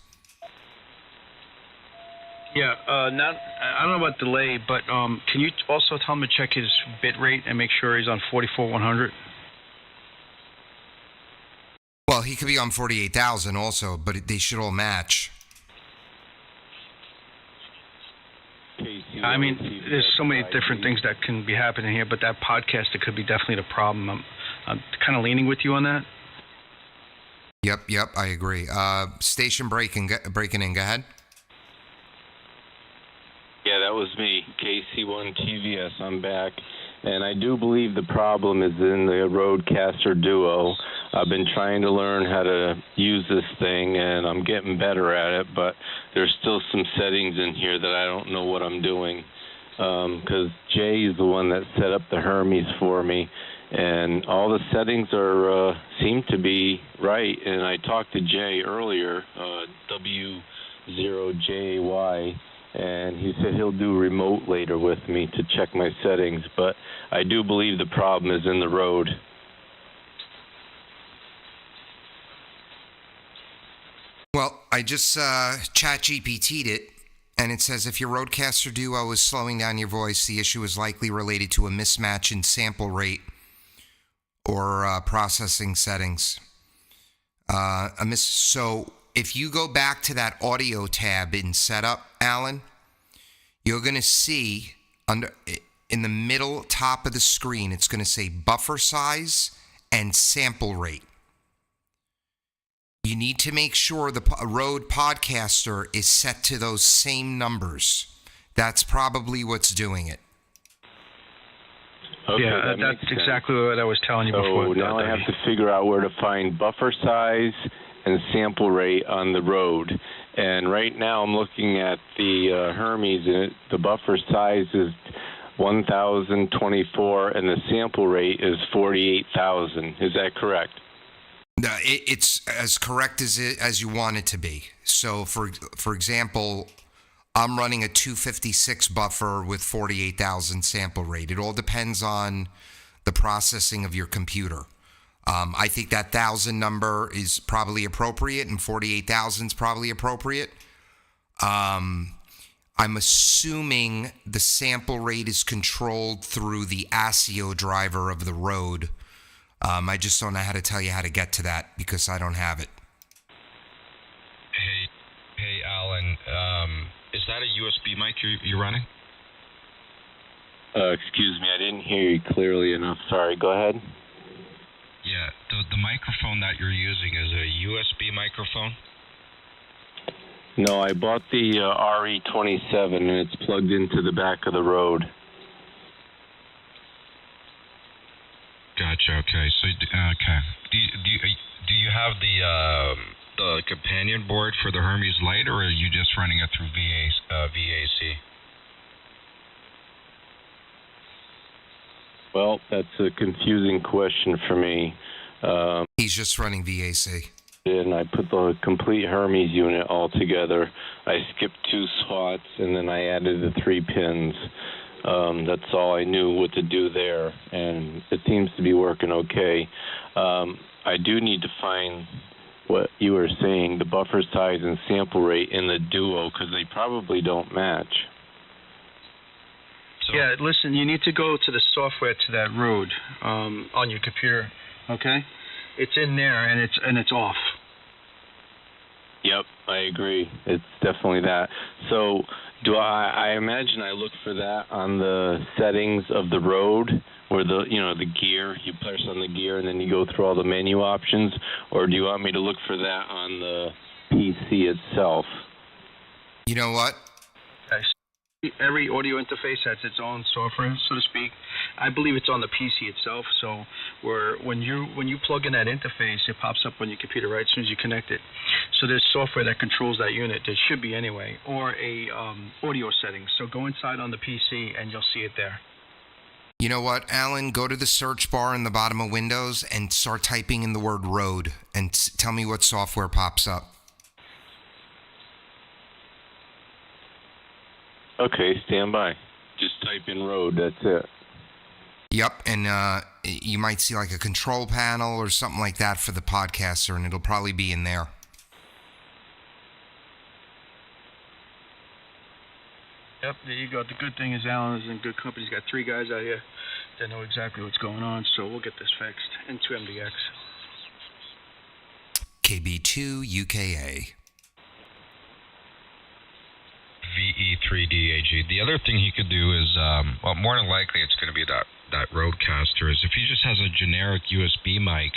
Yeah, I don't know about delay, but can you also tell him to check his bit rate and make sure he's on 44,100?
Well, he could be on 48,000 also, but they should all match.
I mean, there's so many different things that can be happening here, but that podcast, it could be definitely the problem. I'm kind of leaning with you on that.
Yep, I agree. Station breaking in, go ahead.
Yeah, that was me, KC1 TVS. I'm back. And I do believe the problem is in the Roadcaster Duo. I've been trying to learn how to use this thing, and I'm getting better at it, but there's still some settings in here that I don't know what I'm doing. Because Jay is the one that set up the Hermes for me, and all the settings are seem to be right. And I talked to Jay earlier, W0JY, and he said he'll do remote later with me to check my settings, but I do believe the problem is in the road.
Well, I just chat GPT'd it, and it says if your Roadcaster Duo is slowing down your voice, the issue is likely related to a mismatch in sample rate or processing settings. So if you go back to that audio tab in setup, Alan, you're going to see in the middle top of the screen, it's going to say buffer size and sample rate. You need to make sure the Rode Podcaster is set to those same numbers. That's probably what's doing it.
Okay,
yeah, that's exactly what I was telling you before.
So now I have to figure out where to find buffer size and sample rate on the Rode. And right now I'm looking at the Hermes, and the buffer size is 1,024, and the sample rate is 48,000. Is that correct?
It's as correct as you want it to be. So, for example, I'm running a 256 buffer with 48,000 sample rate. It all depends on the processing of your computer. I think that 1,000 number is probably appropriate, and 48,000 is probably appropriate. I'm assuming the sample rate is controlled through the ASIO driver of the Rode. I just don't know how to tell you how to get to that because I don't have it.
Hey, Alan. Is that a USB mic you're running?
Excuse me, I didn't hear you clearly enough. Sorry, go ahead.
Yeah, the microphone that you're using is a USB microphone?
No, I bought the RE27 and it's plugged into the back of the Rode.
Gotcha. Okay. So, okay. Do you have the companion board for the Hermes Lite, or are you just running it through VAC?
Well, that's a confusing question for me.
He's just running VAC.
And I put the complete Hermes unit all together. I skipped 2 slots, and then I added the 3 pins. That's all I knew what to do there, and it seems to be working okay. I do need to find what you were saying, the buffer size and sample rate in the Duo, because they probably don't match.
So,
Yeah, listen, you need to go to the software to that Rode on your computer, okay? It's in there, and it's off.
Yep, I agree. It's definitely that. So, do I imagine I look for that on the settings of the Rode, where the gear, you press on the gear and then you go through all the menu options, or do you want me to look for that on the PC itself?
You know what?
Every audio interface has its own software, so to speak. I believe it's on the PC itself. So, when you plug in that interface, it pops up on your computer right as soon as you connect it. So there's software that controls that unit. There should be anyway, or a audio settings. So go inside on the PC and you'll see it there.
You know what, Alan? Go to the search bar in the bottom of Windows and start typing in the word Rode and tell me what software pops up.
Okay, stand by. Just type in Rode, that's it.
Yep, and you might see like a control panel or something like that for the podcaster, and it'll probably be in there.
Yep, there you go. The good thing is Alan is in good company. He's got 3 guys out here that know exactly what's going on, so we'll get this fixed. And 2 MDX.
KB2 UKA.
VE3DAG. The other thing he could do is, well, more than likely it's going to be that Rodecaster, is if he just has a generic USB mic,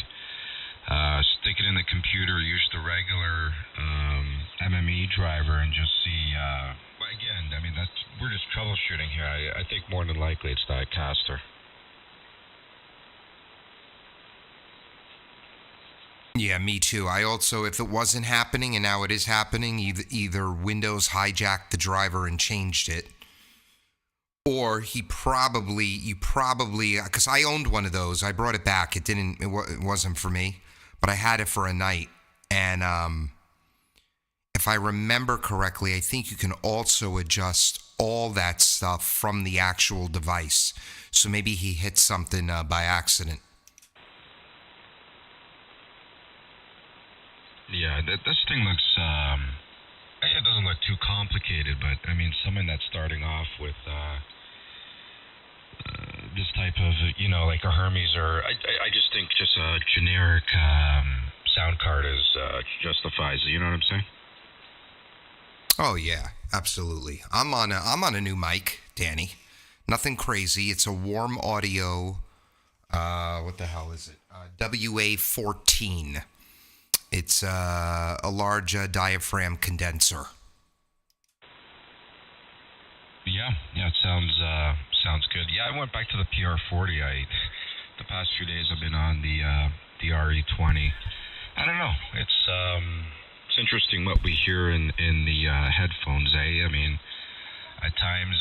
stick it in the computer, use the regular MME driver, and just see. Well, again, I mean, we're just troubleshooting here. I think more than likely it's that caster.
Yeah, me too. I also, if it wasn't happening and now it is happening, either Windows hijacked the driver and changed it, or you probably, because I owned one of those. I brought it back. It wasn't for me, but I had it for a night. And if I remember correctly, I think you can also adjust all that stuff from the actual device. So maybe he hit something by accident.
Yeah, this thing looks, it doesn't look too complicated, but, I mean, someone that's starting off with this type of, like a Hermes, or I just think just a generic sound card justifies it, you know what I'm saying?
Oh, yeah, absolutely. I'm on a new mic, Danny. Nothing crazy. It's a Warm Audio, what the hell is it? WA14. It's a large diaphragm condenser.
Yeah, it sounds good. Yeah, I went back to the PR40. The past few days I've been on the RE20. I don't know. It's interesting what we hear in the headphones. I mean, at times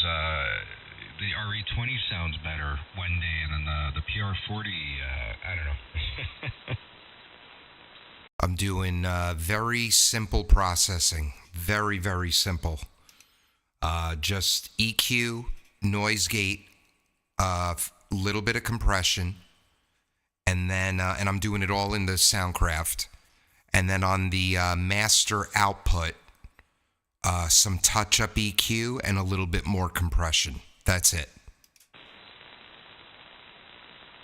the RE20 sounds better one day, and then the PR40. I don't know.
I'm doing very simple processing. Very, very simple. Just EQ, noise gate, little bit of compression, and then and I'm doing it all in the Soundcraft. And then on the master output, some touch-up EQ, and a little bit more compression. That's it.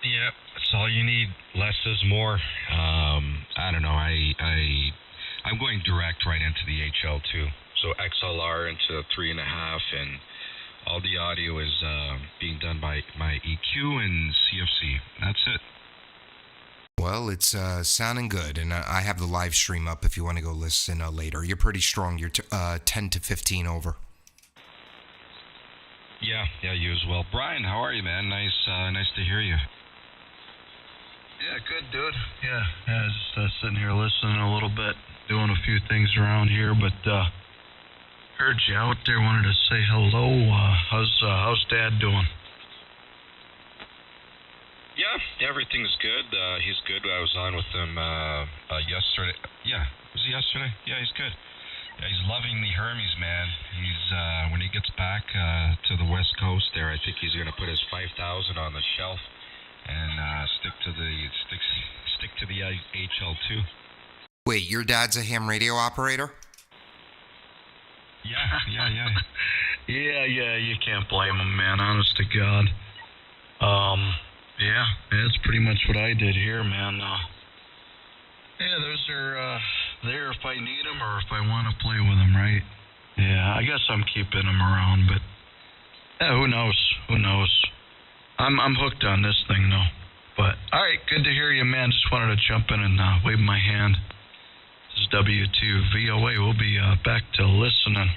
Yeah, that's all you need. Less is more. I don't know. I'm going direct right into the HL2. So XLR into 3.5, and all the audio is being done by my EQ and CFC. That's it.
Well, it's sounding good, and I have the live stream up if you want to go listen later. You're pretty strong. You're 10 to 15 over.
Yeah, you as well. Brian, how are you, man? Nice to hear you.
Yeah, good, dude. Yeah, just sitting here listening a little bit, doing a few things around here, but heard you out there. Wanted to say hello. How's Dad doing?
Yeah, everything's good. He's good. I was on with him yesterday. Yeah, was it yesterday? Yeah, he's good. Yeah, he's loving the Hermes, man. He's when he gets back to the West Coast there, I think he's gonna put his 5,000 on the shelf and stick to the HL2.
Wait, your dad's a ham radio operator?
Yeah.
Yeah, you can't blame him, man, honest to God. Yeah, that's pretty much what I did here, man. Yeah, those are there if I need them or if I want to play with them, right? Yeah, I guess I'm keeping them around, but yeah, who knows? I'm hooked on this thing, though. But, all right, good to hear you, man. Just wanted to jump in and wave my hand. This is W2VOA. We'll be back to listening.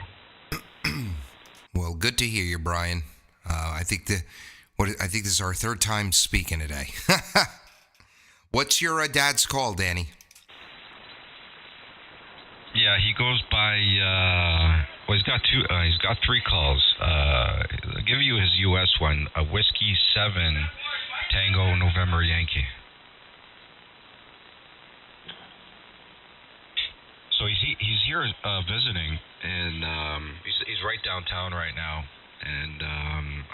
Well, good to hear you, Brian. I think this is our third time speaking today. What's your dad's call, Danny?
Yeah, he goes by. Well, he's got two. He's got 3 calls. I'll give you his U.S. one. A Whiskey 7 Tango November Yankee. So he's here visiting, and he's right downtown right now. And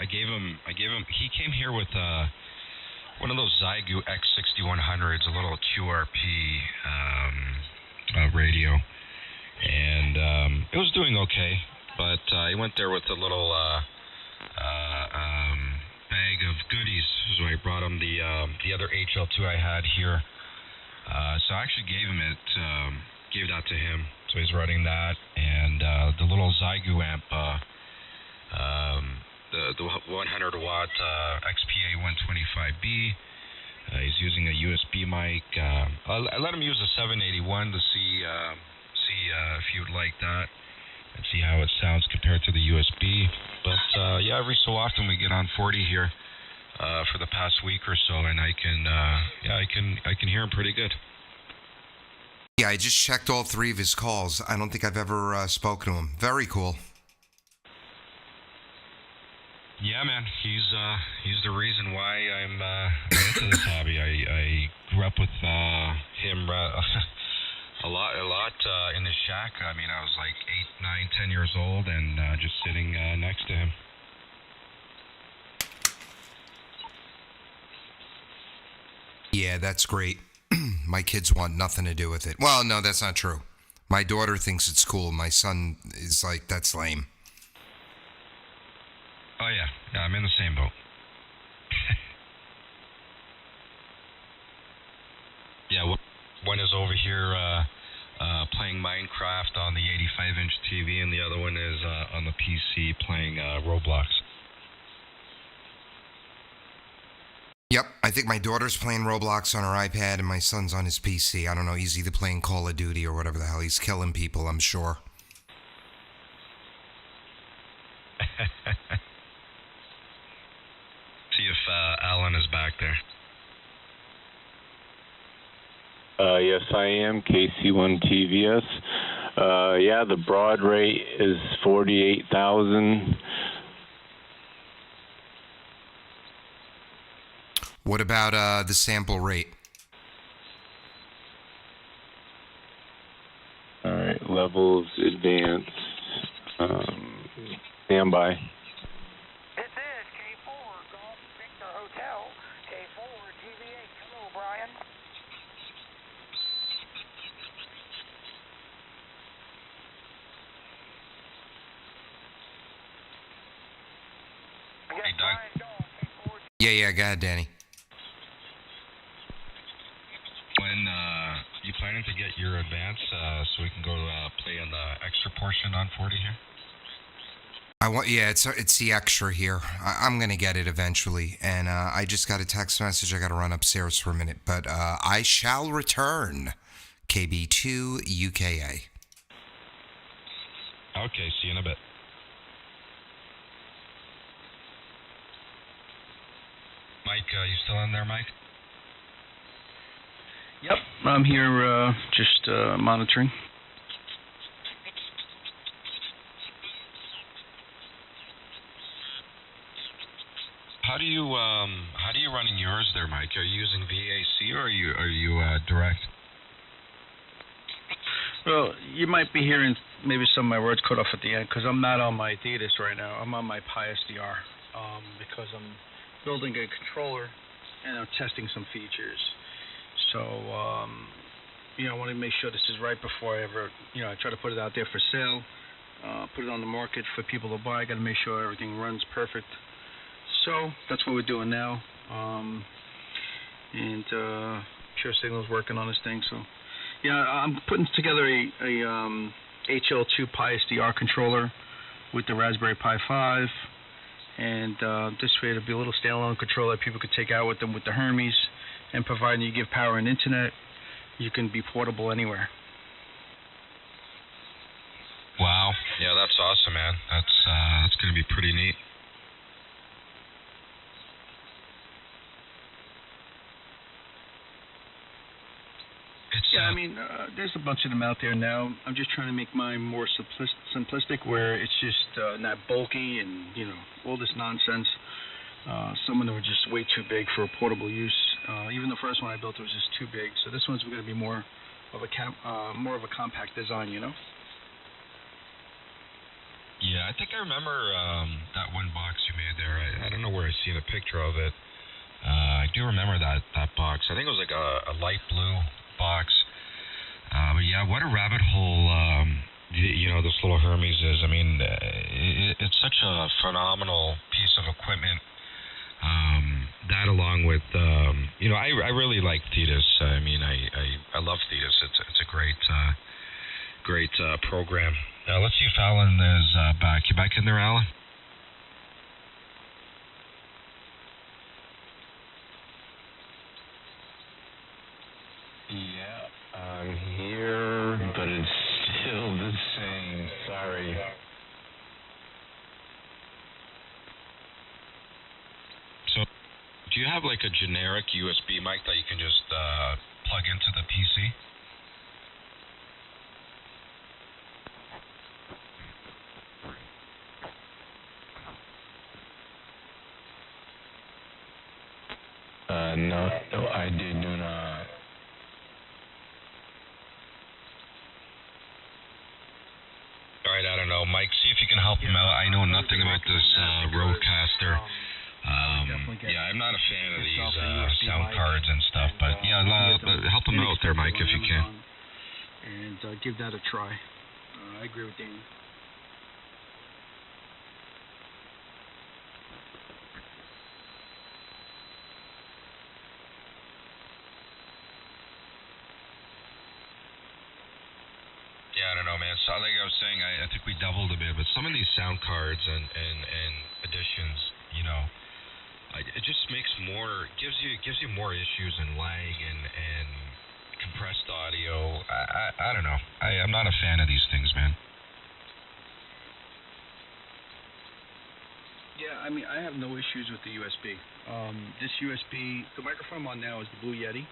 I gave him. He came here with one of those Zygu X6100s, a little QRP radio, and it was doing okay. But he went there with a little bag of goodies. So I brought him the other HL2 I had here. So I actually gave that to him. So he's running that, and the little Zygu amp. The 100 watt XPA 125B. He's using a USB mic. I let him use a 781 to see if he would like that and see how it sounds compared to the USB. But yeah, every so often we get on 40 here for the past week or so, and I can hear him pretty good.
Yeah, I just checked all 3 of his calls. I don't think I've ever spoken to him. Very cool.
Yeah, man, he's the reason why I'm into this hobby. I grew up with him a lot in his shack. I mean, I was like 8, 9, 10 years old, and just sitting next to him.
Yeah, that's great. My kids want nothing to do with it. Well, no, that's not true. My daughter thinks it's cool. My son is like, that's lame.
Oh, yeah, I'm in the same boat. Yeah, one is over here playing Minecraft on the 85-inch TV, and the other one is on the PC playing Roblox.
Yep, I think my daughter's playing Roblox on her iPad, and my son's on his PC. I don't know, he's either playing Call of Duty or whatever the hell. He's killing people, I'm sure.
See if Alan is back there.
Yes, I am. KC1TVS. Yeah, the broad rate is 48,000.
What about the sample rate?
All right, levels advanced. Standby.
This is K4 Golf Victor Hotel. K4 GVH. Hello, Brian.
Yeah, go ahead, Danny.
When you planning to get your advance so we can go play in the extra portion on 40 here?
It's the extra here. I'm gonna get it eventually, and I just got a text message. I got to run upstairs for a minute, but I shall return. KB2 UKA.
Okay, see you in a bit. Mike, you still in there, Mike?
Yep, I'm here just monitoring.
How do you running yours there, Mike? Are you using VAC or are you direct?
Well, you might be hearing maybe some of my words cut off at the end because I'm not on my Thetis right now. I'm on my Pi SDR because I'm building a controller and I'm testing some features. So, I want to make sure this is right before I ever, I try to put it out there for sale, put it on the market for people to buy. I got to make sure everything runs perfect. So that's what we're doing now. And Pure Signal's working on this thing. So, yeah, I'm putting together a HL2 Pi SDR controller with the Raspberry Pi 5. And this way it'll be a little standalone controller that people could take out with them with the Hermes. And providing you give power and internet, you can be portable anywhere.
Wow. Yeah, that's awesome, man. That's going to be pretty neat.
There's a bunch of them out there now. I'm just trying to make mine more simplistic, where it's just not bulky and all this nonsense. Some of them were just way too big for portable use. Even the first one I built was just too big. So this one's going to be more of a compact design,
Yeah, I think I remember that one box you made there. I don't know where I seen a picture of it. I do remember that box. I think it was like a light blue box. But yeah, what a rabbit hole, this little Hermes is. I mean, it's such a phenomenal piece of equipment. That along with, I really like Thetis. I mean, I love Thetis. It's a great program. Now let's see if Alan is back. You back in there, Alan?
Yeah, I'm here, but it's still the same. Sorry.
So, do you have like a generic USB mic that you can just plug into the PC?
No, I do not.
All right, I don't know, Mike. See if you can help him out. I know nothing about this Rodecaster. I'm not a fan of these sound cards and stuff, but help him out there, Mike, if you can.
And give that a try. I agree with Danny.
Yeah, I don't know, man. So, like I was saying, I think we doubled a bit, but some of these sound cards and additions, it just gives you more issues and lag and compressed audio. I don't know. I'm not a fan of these things, man.
Yeah, I mean, I have no issues with the USB. This USB, the microphone I'm on now is the Blue Yeti.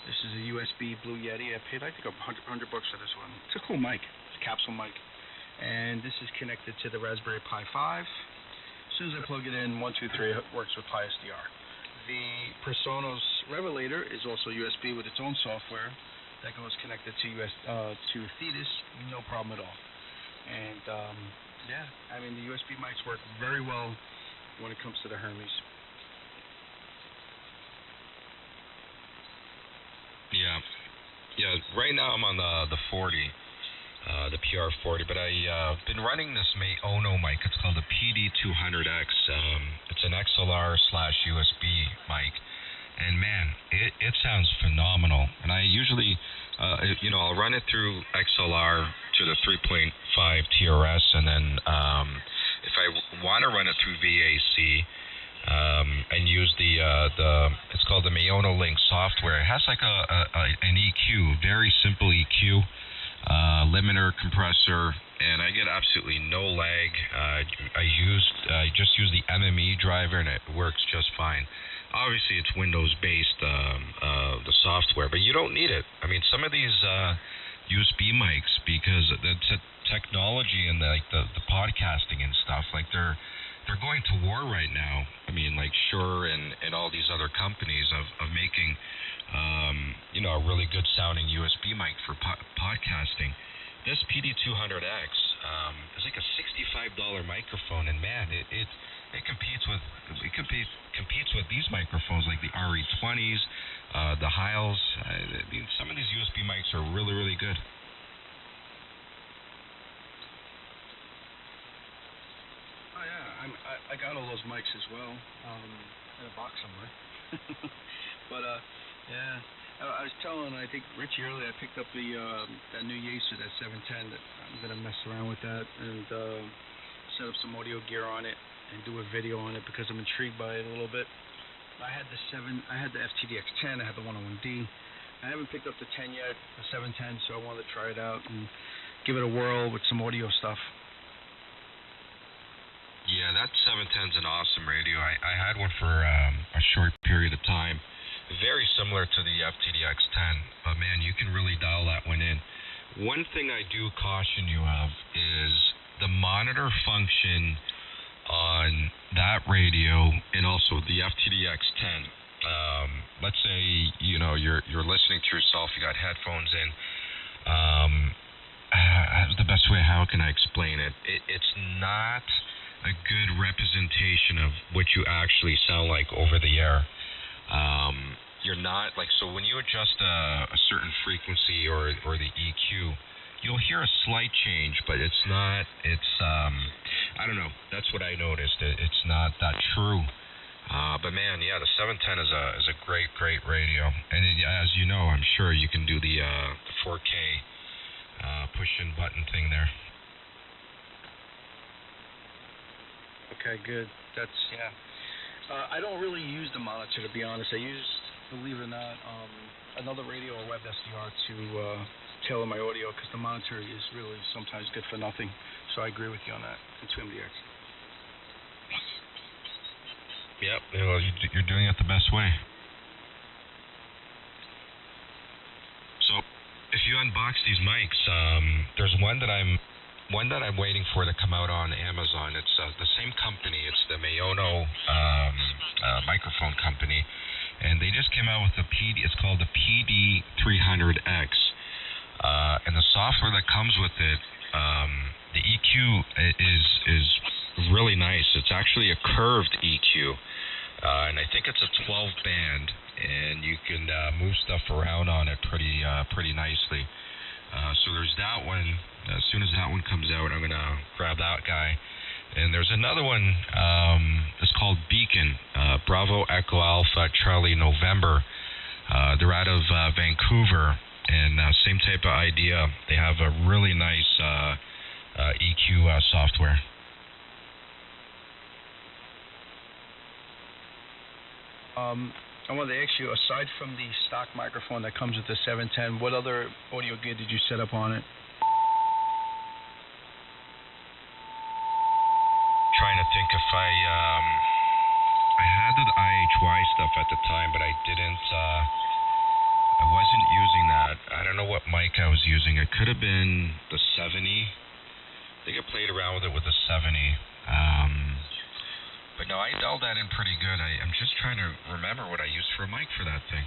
This is a USB Blue Yeti. I paid, I think, $100 for this one. It's a cool mic. It's a capsule mic. And this is connected to the Raspberry Pi 5. As soon as I plug it in, 1, 2, 3, it works with Pi SDR. The Presonus Revelator is also USB with its own software that goes connected to Thetis, no problem at all. And the USB mics work very well when it comes to the Hermes.
Yeah. Right now I'm on the 40. the PR40, but I've been running this Mayono mic. It's called the PD200X. It's an XLR/USB mic, and man, it sounds phenomenal. And I usually, I'll run it through XLR to the 3.5 TRS, and then if I want to run it through VAC. And use the it's called the Mayono Link software. It has like an EQ, very simple EQ, limiter, compressor, and I get absolutely no lag. I just use the MME driver, and it works just fine. Obviously, it's Windows based, the software, but you don't need it. I mean, some of these USB mics, because the technology and the podcasting and stuff, like they're going to war right now. I mean, like Shure and all these other companies of making, a really good sounding USB mic for podcasting. This PD200X is like a $65 microphone, and man, it competes with these microphones like the RE20s, the Heils. Some of these USB mics are really, really good.
I got all those mics as well, in a box somewhere. But yeah, I was telling, I think Richie earlier, I picked up that new Yaesu, that 710. That I'm gonna mess around with that and set up some audio gear on it and do a video on it because I'm intrigued by it a little bit. I had the FTDX10, I had the 101D. I haven't picked up the 10 yet, the 710, so I wanted to try it out and give it a whirl with some audio stuff.
Yeah, that 710's an awesome radio. I had one for a short period of time. Very similar to the FTDX10, but man, you can really dial that one in. One thing I do caution you of is the monitor function on that radio and also the FTDX10. Let's say, you're listening to yourself, you got headphones in. The best way, how can I explain it? It's not a good representation of what you actually sound like over the air. You're not like, so when you adjust a certain frequency or the EQ, you'll hear a slight change, but it's not, I don't know, that's what I noticed. It's not that true. But man, yeah, the 710 is a great radio, and as you know, I'm sure you can do the 4K push-in button thing there.
Okay, good. That's, yeah. I don't really use the monitor, to be honest. I use, believe it or not, another radio or web SDR to tailor my audio, because the monitor is really sometimes good for nothing. So I agree with you on that. It's MDX.
Yep, well, you're doing it the best way. So, if you unbox these mics, there's one that I'm waiting for to come out on Amazon. It's the same company. It's the Mayono microphone company, and they just came out with the PD. It's called the PD300X, and the software that comes with it, the EQ is really nice. It's actually a curved EQ, and I think it's a 12 band, and you can move stuff around on it pretty nicely. So there's that one. As soon as that one comes out, I'm gonna grab that guy. And there's another one. It's called Beacon, Bravo Echo Alpha Charlie November. They're out of Vancouver, and same type of idea. They have a really nice EQ software.
I wanted to ask you, aside from the stock microphone that comes with the 710, what other audio gear did you set up on it?
Trying to think if I had the IHY stuff at the time, but I didn't. I wasn't using that. I don't know what mic I was using. It could have been the 70. I think I played around with it with the 70. But no, I dialed that in pretty good. I'm just trying to remember what I used for a mic for that thing.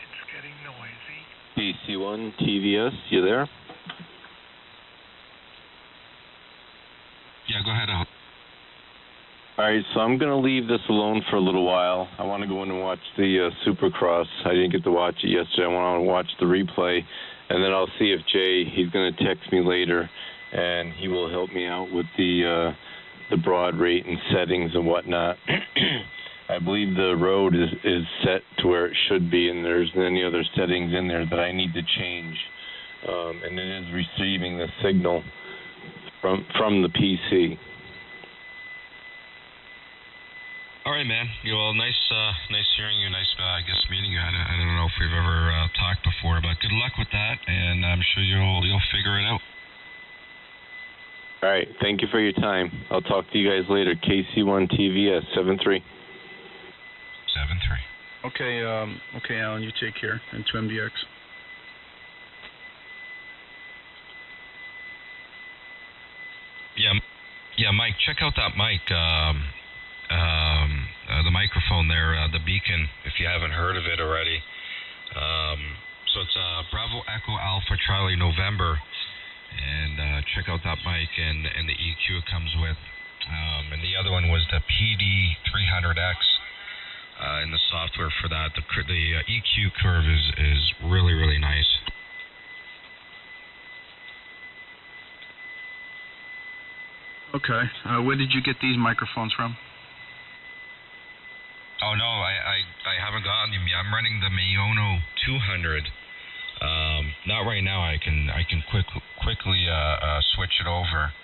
It's getting noisy.
DC1 TVS, you there?
Yeah, go ahead, Al.
All right, so I'm going to leave this alone for a little while. I want to go in and watch the Supercross. I didn't get to watch it yesterday. I want to watch the replay, and then I'll see if Jay, he's going to text me later, and he will help me out with the broad rate and settings and whatnot. I believe the road is set to where it should be, and there's any other settings in there that I need to change. And it is receiving the signal from the PC.
All right, man. Well, nice hearing you. Nice, I guess, meeting you. I don't know if we've ever talked before, but good luck with that, and I'm sure you'll figure it out.
All right. Thank you for your time. I'll talk to you guys later. KC1TVS 73.
73. Okay, Alan. You take care. And to MDX.
Yeah, Mike. Check out that mic. The microphone there, the Beacon, if you haven't heard of it already. So it's Bravo Echo Alpha Charlie November, and check out that mic and the EQ it comes with. And the other one was the PD300X, and the software for that. The EQ curve is really, really nice.
Okay. Where did you get these microphones from?
Oh no, I haven't gotten them yet. I'm running the Mayono 200. Not right now. I can quickly switch it over.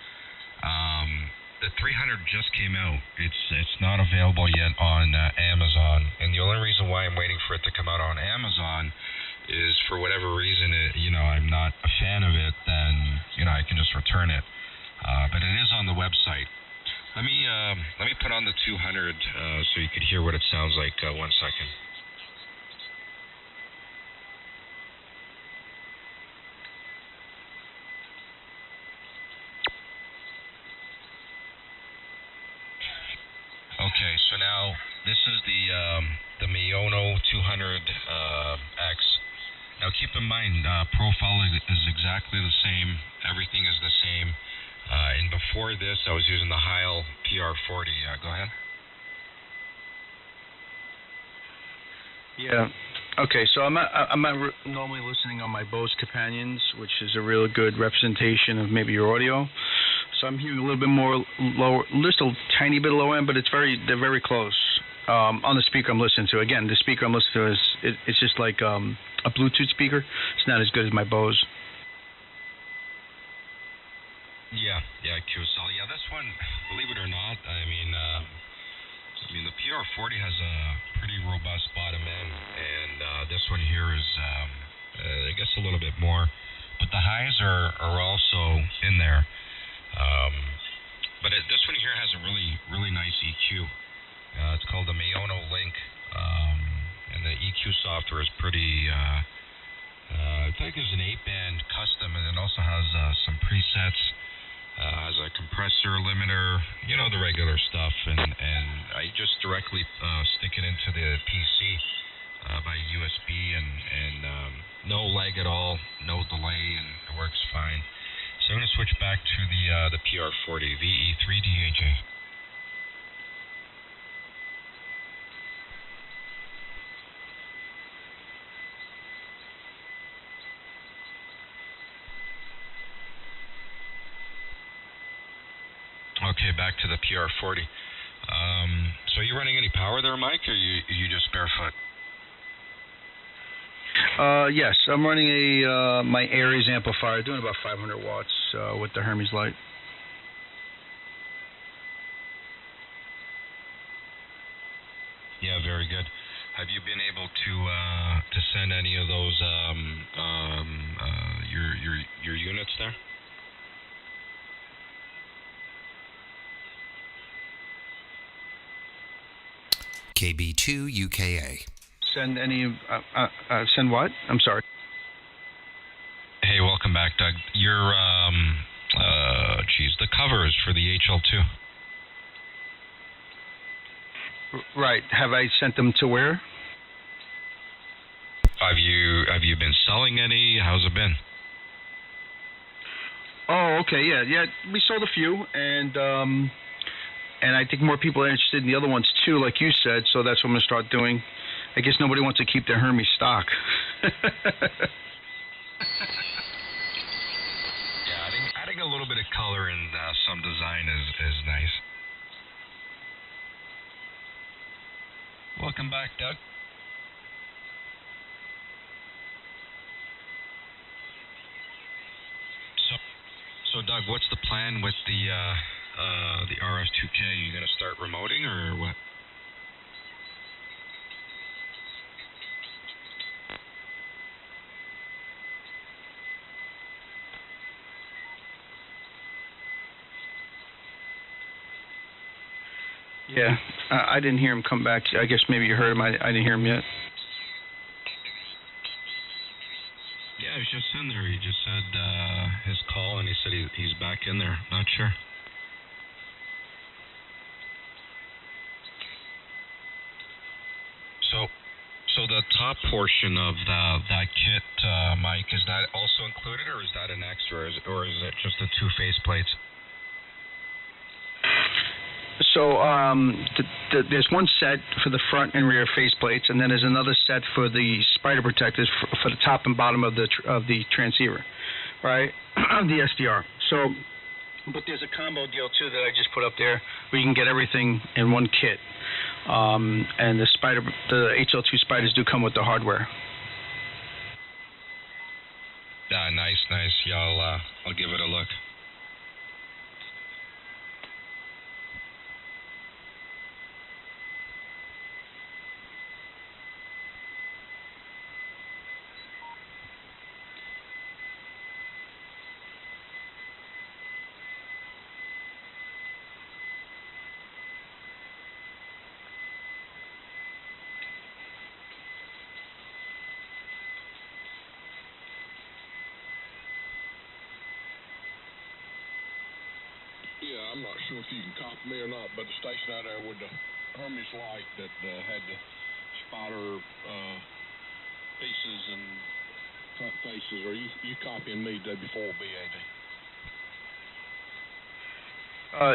The 300 just came out. It's not available yet on Amazon, and the only reason why I'm waiting for it to come out on Amazon is for whatever reason, I'm not a fan of it. Then I can just return it. But it is on the website. Let me put on the 200 so you could hear what it sounds like. 1 second. Okay, so now this is the Mayono 200X. Now keep in mind, profile is exactly the same. Everything is the same. And before this, I was using the Heil PR40. Go ahead.
Yeah. Okay. So I'm not normally listening on my Bose Companions, which is a real good representation of maybe your audio. So I'm hearing a little bit more lower, just a tiny bit low end, but they're very close. On the speaker I'm listening to. Again, the speaker I'm listening to it's just like a Bluetooth speaker. It's not as good as my Bose.
Yeah, QSL. Yeah, this one, believe it or not, I mean, the PR40 has a pretty robust bottom end, and this one here is, I guess, a little bit more, but the highs are also in there. But this one here has a really, really nice EQ. It's called the Mayono Link, and the EQ software is pretty. I think it's an 8-band custom, and it also has some presets. Has a compressor, limiter, the regular stuff, and I just directly stick it into the PC by USB, and no lag at all, no delay, and it works fine. So I'm going to switch back to the PR40 VE3DAJ. Okay, back to the PR40. So are you running any power there, Mike, or you just barefoot?
Yes, I'm running my Aries amplifier, doing about 500 watts with the Hermes light.
Yeah, very good. Have you been able to send any of those your units there?
KB2 UKA.
Send any? Send what? I'm sorry.
Hey, welcome back, Doug. Your the cover is for the HL2.
Right. Have I sent them to where?
Have you been selling any? How's it been?
Oh, okay, yeah. We sold a few, and and I think more people are interested in the other ones too, like you said. So that's what I'm gonna start doing. I guess nobody wants to keep their Hermes stock.
Adding a little bit of color and some design is nice. Welcome back, Doug. So Doug, what's the plan with the RF2K? You gonna start remoting or what?
Yeah, I didn't hear him come back. I guess maybe you heard him. I didn't hear him yet.
Yeah, he was just in there. He just said his call, and he said he's back in there. Not sure. So the top portion of that kit, Mike, is that also included, or is that an extra, or is it just the two faceplates?
So there's one set for the front and rear faceplates, and then there's another set for the spider protectors for the top and bottom of the transceiver, right? The SDR. So, but there's a combo deal too that I just put up there where you can get everything in one kit. And the HL2 spiders do come with the hardware.
Nice. Yeah, I'll give it a look.
Yeah, I'm not sure if you can copy me or not, but the station out there with the Hermes light that had the spider pieces and front faces, are you copying me W4 BAD?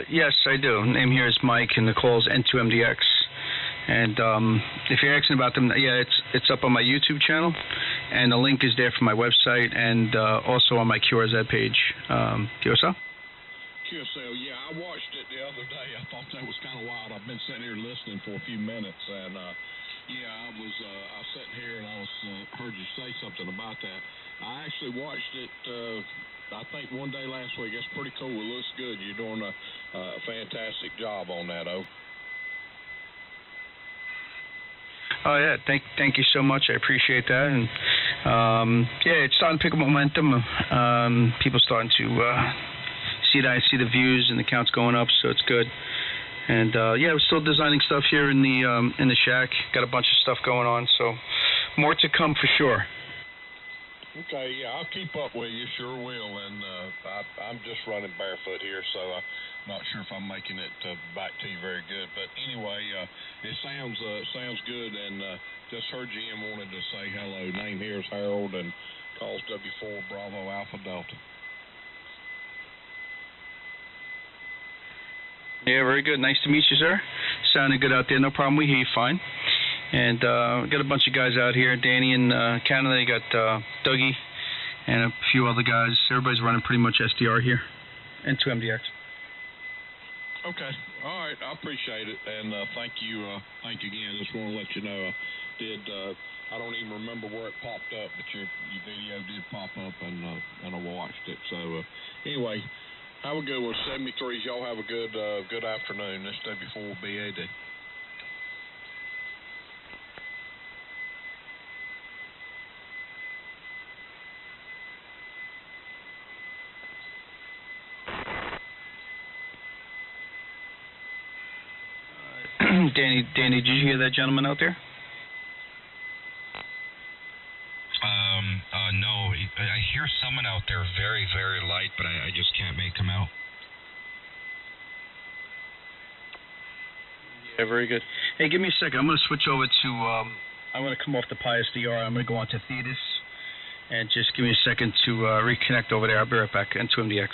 Yes, I do. Name here is Mike, and the call is N2MDX. And if you're asking about them, yeah, it's up on my YouTube channel, and the link is there for my website, and also on my QRZ page. QSL?
QSL, yeah, I watched it the other day. I thought that was kind of wild. I've been sitting here listening for a few minutes, and yeah, I was sitting here and I was heard you say something about that. I actually watched it. I think one day last week. It's pretty cool. It looks good. You're doing a fantastic job on that, O.
Oh yeah, thank you so much. I appreciate that, and yeah, it's starting to pick up momentum. People starting to see that. I see the views and the counts going up, so it's good. And yeah, we're still designing stuff here in the shack. Got a bunch of stuff going on, so more to come for sure.
Okay, yeah, I'll keep up with you, sure will. And I'm just running barefoot here, so I'm not sure if I'm making it back to you very good. But anyway, it sounds good, and just heard you in, wanted to say hello. Name here is Harold, and calls W4 Bravo Alpha Delta.
Yeah, very good. Nice to meet you, sir. Sounding good out there. No problem. We hear you fine. And we got a bunch of guys out here. Danny in Canada. You got Dougie and a few other guys. Everybody's running pretty much SDR here. And 2MDX.
Okay. All right. I appreciate it. And thank you again. Just want to let you know I don't even remember where it popped up, but your video did pop up, and I watched it. So anyway, have a good one. 73s. Y'all have a good afternoon. This W4 BAD.
Danny, did you hear that gentleman out there?
No. I hear someone out there very, very light, but I just can't make him out.
Yeah, very good. Hey, give me a second. I'm going to switch over to, I'm going to come off the Pi SDR. I'm going to go on to Thetis. And just give me a second to reconnect over there. I'll be right back. N2MDX.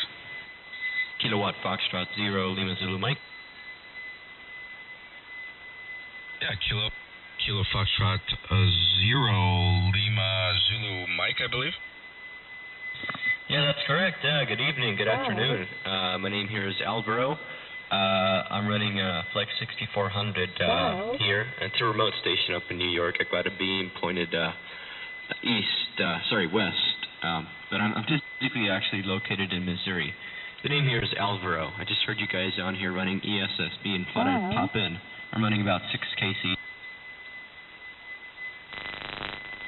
Kilowatt Foxtrot 0, Lima Zulu Mike.
Yeah, Kilo Foxtrot 0 Lima Zulu Mike, I believe.
Yeah, that's correct. Good evening, good afternoon. My name here is Alvaro. I'm running Flex 6400 here. It's a remote station up in New York. I got a beam pointed west. But I'm physically actually located in Missouri. The name here is Alvaro. I just heard you guys on here running ESSB and thought I'd pop in. I'm running about 6 kc.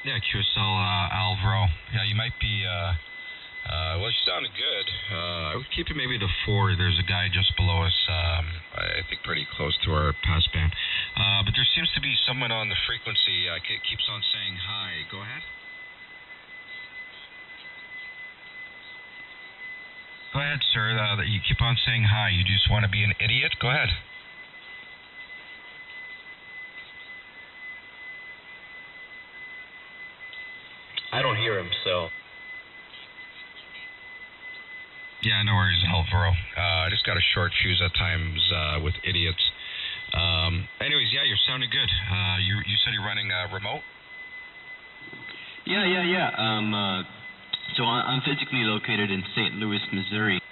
Yeah, QSL Alvaro. Yeah, you might be. Well, you sounded good. I would keep it maybe to 4. There's a guy just below us. I think pretty close to our passband. But there seems to be someone on the frequency. Keeps on saying hi. Go ahead. Go ahead, sir. You keep on saying hi. You just want to be an idiot? Go ahead.
I don't hear him, so...
Yeah, no worries, Alvaro. I just got a short fuse at times with idiots. Anyways, yeah, you're sounding good. You said you're running remote?
Yeah. So I'm physically located in St. Louis, Missouri.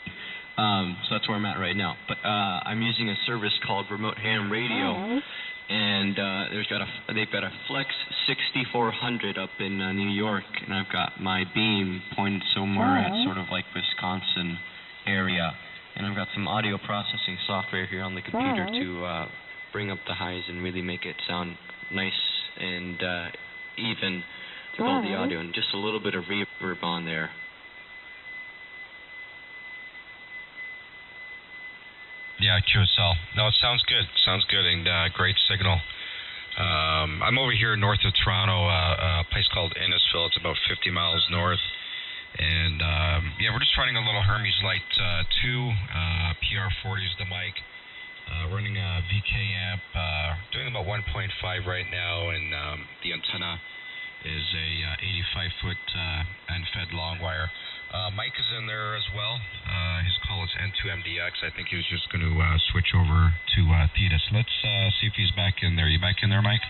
So that's where I'm at right now. But I'm using a service called Remote Ham Radio, and they've got a Flex 6400 up in New York, and I've got my beam pointed somewhere at sort of like Wisconsin area, and I've got some audio processing software here on the computer to bring up the highs and really make it sound nice and even with all the audio, and just a little bit of reverb on there.
Yeah, QSL. No, it sounds good. Sounds good, and great signal. I'm over here north of Toronto, a place called Innisfil. It's about 50 miles north. And, yeah, we're just running a little Hermes Light 2. PR40 is the mic. Running a VK amp, doing about 1.5 right now, and the antenna is a 85-foot end-fed long wire. Mike is in there as well. His call is N2MDX. I think he was just going to switch over to Thetis. Let's see if he's back in there. You back in there, Mike?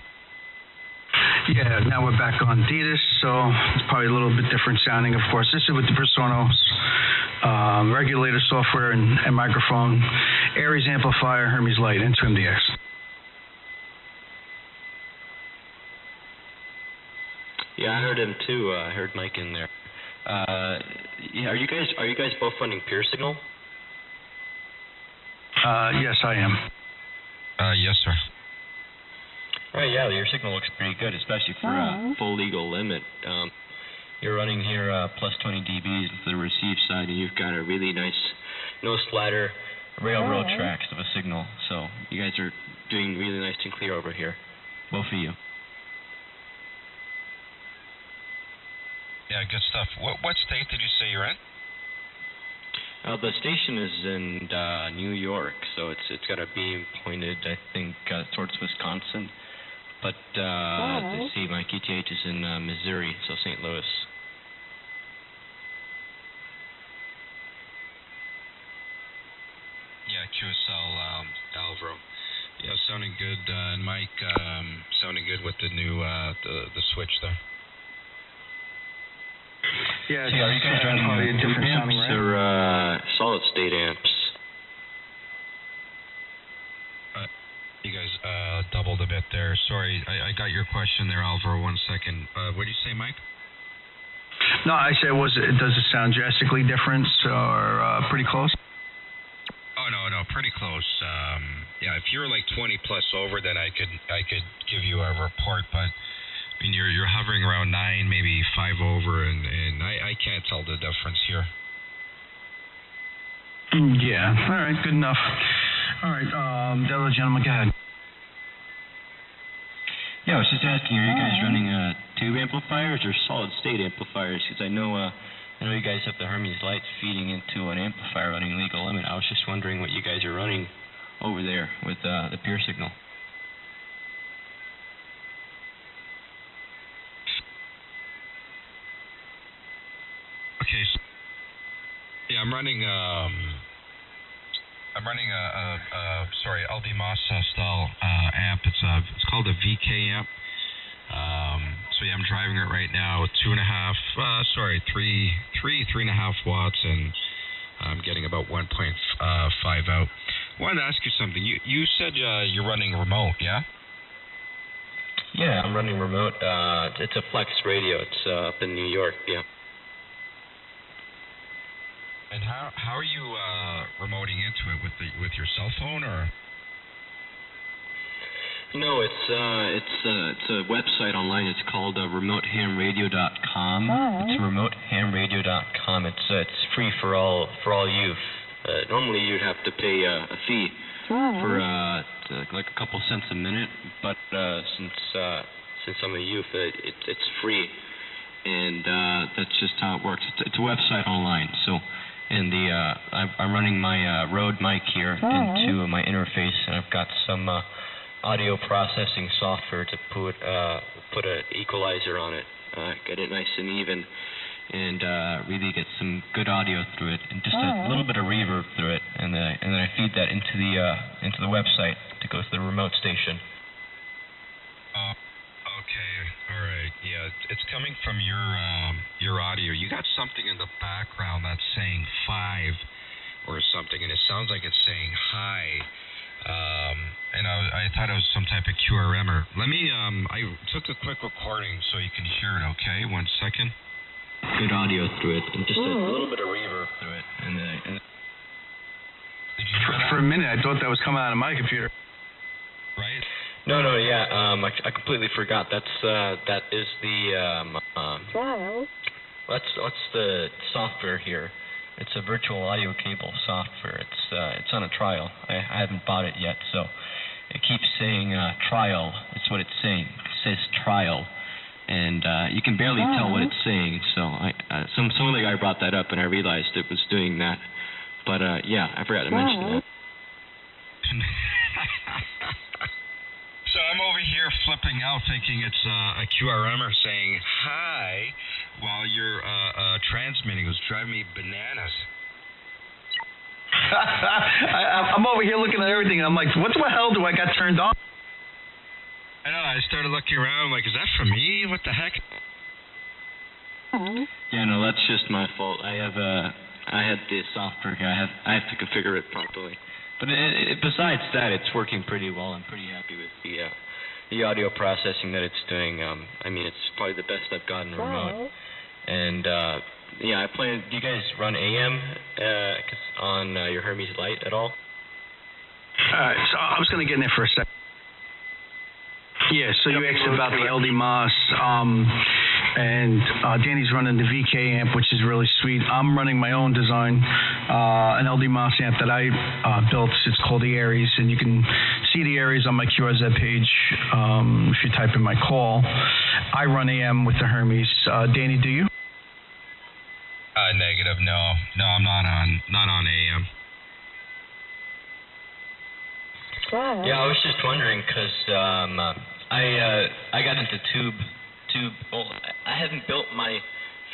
Yeah, now we're back on Thetis, so it's probably a little bit different sounding, of course. This is with the Personos regulator software and microphone, Aries amplifier, Hermes Light, N2MDX.
Yeah, I heard him too. I heard Mike in there. Yeah, are you guys both running Pure Signal?
Yes, I am.
Yes, sir.
All right, yeah, your signal looks pretty good, especially for a full legal limit. You're running here plus 20 dBs to the receive side, and you've got a really nice, no splatter, railroad tracks of a signal. So you guys are doing really nice and clear over here, both of you.
Yeah, good stuff. What state did you say you're in?
The station is in New York, so it's got a beam pointed, I think, towards Wisconsin. But let's see, my KTH is in Missouri, so St. Louis.
Yeah, QSL Alvaro. Yeah, sounding good. And Mike, sounding good with the new the switch there.
Yeah,
are you guys running
different
amps
sounding, right?
or solid state amps?
You guys doubled a bit there. Sorry, I got your question there, Alvaro. 1 second. What did you say, Mike?
No, I said, does it sound drastically different or pretty close?
Oh no, pretty close. Yeah, if you're like 20 plus over, then I could give you a report, but I mean you're hovering around 9, maybe 5 over, and I can't tell the difference here.
Yeah. All right. Good enough. All right. The other gentleman, go ahead.
Yeah, I was just asking, are you guys running tube amplifiers or solid state amplifiers? Because I know you guys have the Hermes lights feeding into an amplifier running legal limit. I was just wondering what you guys are running over there with the Pure Signal.
Okay. So, yeah, I'm running I'm running a LD Moss style amp. It's called a VK amp. So yeah, I'm driving it right now. 3.5 watts, and I'm getting about 1.5 out. I wanted to ask you something. You said you're running remote, yeah?
Yeah, I'm running remote. It's a Flex radio. It's up in New York. Yeah.
And how are you remoting into it with your cell phone or?
No, it's a website online. It's called remotehamradio.com. It's remotehamradio.com. It's free for all youth. Normally you'd have to pay a fee for like a couple cents a minute, but since I'm a youth, it's free, and that's just how it works. It's a website online. So, and I'm running my Rode mic here into my interface, and I've got some audio processing software to put an equalizer on it, get it nice and even, and really get some good audio through it, and just a little bit of reverb through it, and then I feed that into the website to go to the remote station.
Okay, all right, yeah, it's coming from your audio. You got something in the background that's saying 5 or something, and it sounds like it's saying hi. And I thought it was some type of QRM. Let me, I took a quick recording so you can hear it, okay? 1 second.
Good audio through it, and just a little bit of reverb through it. And
did you hear that?
For a minute, I thought that was coming out of my computer.
Right?
No, yeah, I completely forgot. That is the, what's the software here? It's a virtual audio cable software. It's on a trial. I haven't bought it yet, so it keeps saying trial. That's what it's saying. It says trial, and you can barely tell what it's saying. So some other guy brought that up, and I realized it was doing that. But yeah, I forgot to mention that.
So I'm over here flipping out, thinking it's a QRMer saying hi while you're transmitting. It was driving me bananas.
I'm over here looking at everything, and I'm like, what the hell do I got turned on?
I know. I started looking around, like, is that for me? What the heck?
Yeah, no, that's just my fault. I had the software here. I have to configure it properly. But besides that, it's working pretty well. I'm pretty happy with the audio processing that it's doing. I mean, it's probably the best I've gotten remote. And yeah, I plan. Do you guys run AM on your Hermes Light at all?
So I was going to get in there for a second. Yeah, so you asked about the LD Moss, and Danny's running the VK amp, which is really sweet. I'm running my own design, an LD Moss amp that I built. It's called the Aries, and you can see the Aries on my QRZ page if you type in my call. I run AM with the Hermes. Danny, do you?
Negative. No, I'm not on AM.
Yeah, I was just wondering because I got into tube. Well, I haven't built my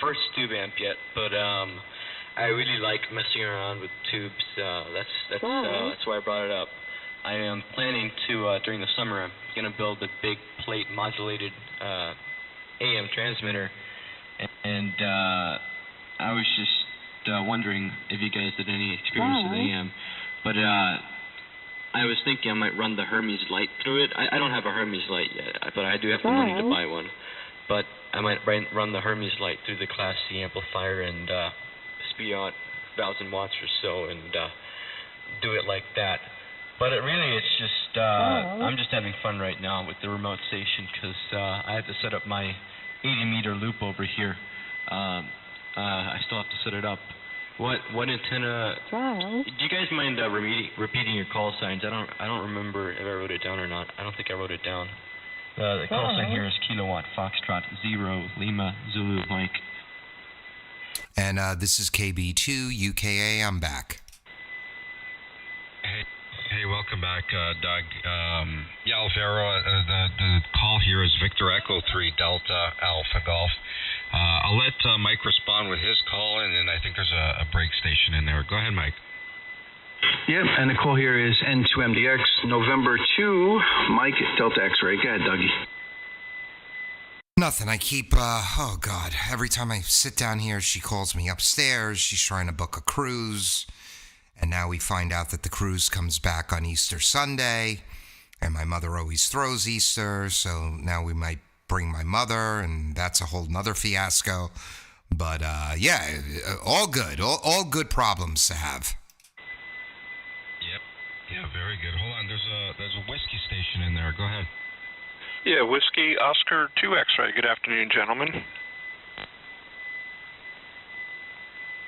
first tube amp yet, but I really like messing around with tubes. That's why I brought it up. I am planning to during the summer. I'm gonna build a big plate modulated AM transmitter, and I was just wondering if you guys had any experience with AM, but I was thinking I might run the Hermes Light through it. I don't have a Hermes Light yet, but I do have the money to buy one. But I might run the Hermes Light through the Class C amplifier and speed out 1,000 watts or so and do it like that. But it's just, I'm just having fun right now with the remote station because I have to set up my 80-meter loop over here. I still have to set it up. What antenna? Do you guys mind repeating your call signs? I don't remember if I wrote it down or not. I don't think I wrote it down. The call sign here is Kilowatt Foxtrot 0 Lima Zulu Mike.
And this is KB2 UKA. I'm back.
Hey, welcome back, Doug. Yeah, Alvaro, the call here is Victor Echo 3 Delta Alpha Golf. I'll let Mike respond with his call, and then I think there's a break station in there. Go ahead, Mike.
Yep, and the call here is N2MDX, November 2, Mike, Delta X-Ray. Go ahead, Dougie.
Nothing. I keep, oh God, every time I sit down here, she calls me upstairs. She's trying to book a cruise. And now we find out that the cruise comes back on Easter Sunday. And my mother always throws Easter. So now we might bring my mother, and that's a whole nother fiasco. But, yeah, all good. All good problems to have.
Yep. Yeah, very good. Hold on. There's a whiskey station in there. Go ahead.
Yeah, Whiskey Oscar 2 X-Ray. Good afternoon, gentlemen.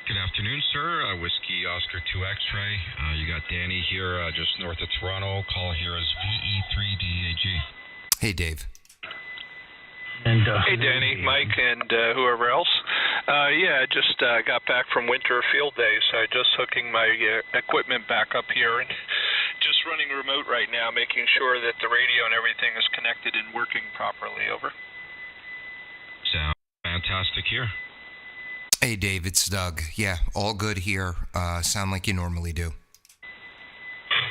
Good afternoon, sir. Whiskey Oscar 2 X-Ray. You got Danny here just north of Toronto. Call here is VE3DAG.
Hey, Dave.
And,
hey, Danny, Mike, and whoever else. Yeah, I just got back from winter field day, so just hooking my equipment back up here and just running remote right now, making sure that the radio and everything is connected and working properly. Over.
Sound fantastic here.
Hey, Dave, it's Doug. Yeah, all good here. Sound like you normally do.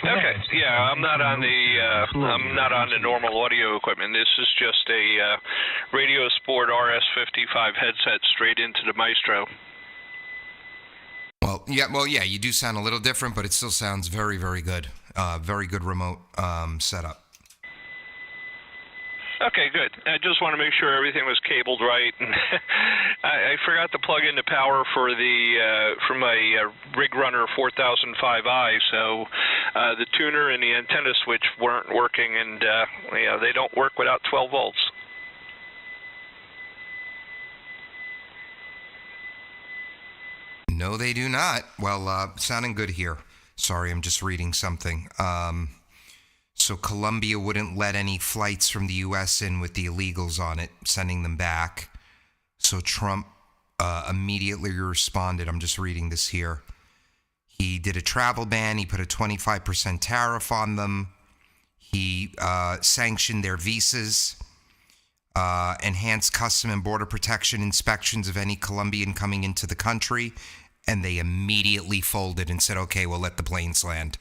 Okay, yeah, I'm not on the normal audio equipment. This is just a Radio Sport RS55 headset straight into the Maestro.
Well, yeah, you do sound a little different, but it still sounds very, very good. Very good remote setup.
Okay, good. I just want to make sure everything was cabled right, and I forgot to plug in the power for my Rig Runner 4005i, so the tuner and the antenna switch weren't working, and they don't work without 12 volts.
No, they do not. Well, sounding good here. Sorry, I'm just reading something. So Colombia wouldn't let any flights from the U.S. in with the illegals on it, sending them back. So Trump immediately responded. I'm just reading this here. He did a travel ban. He put a 25% tariff on them. He sanctioned their visas, enhanced custom and border protection inspections of any Colombian coming into the country, and they immediately folded and said, okay, we'll let the planes land.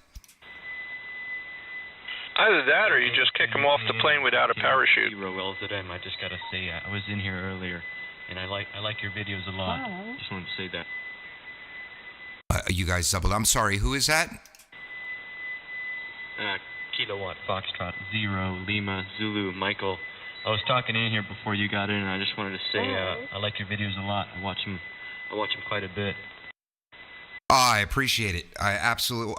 Either that or you just kick them off the plane without a parachute.
I just got to say, I was in here earlier, and I like your videos a lot.
Wow.
Just wanted to say that.
You guys doubled. I'm sorry, who is that?
Kilowatt Foxtrot 0 Lima Zulu Michael. I was talking in here before you got in, and I just wanted to say I like your videos a lot. I watch them quite a bit.
Oh, I appreciate it. I absolutely.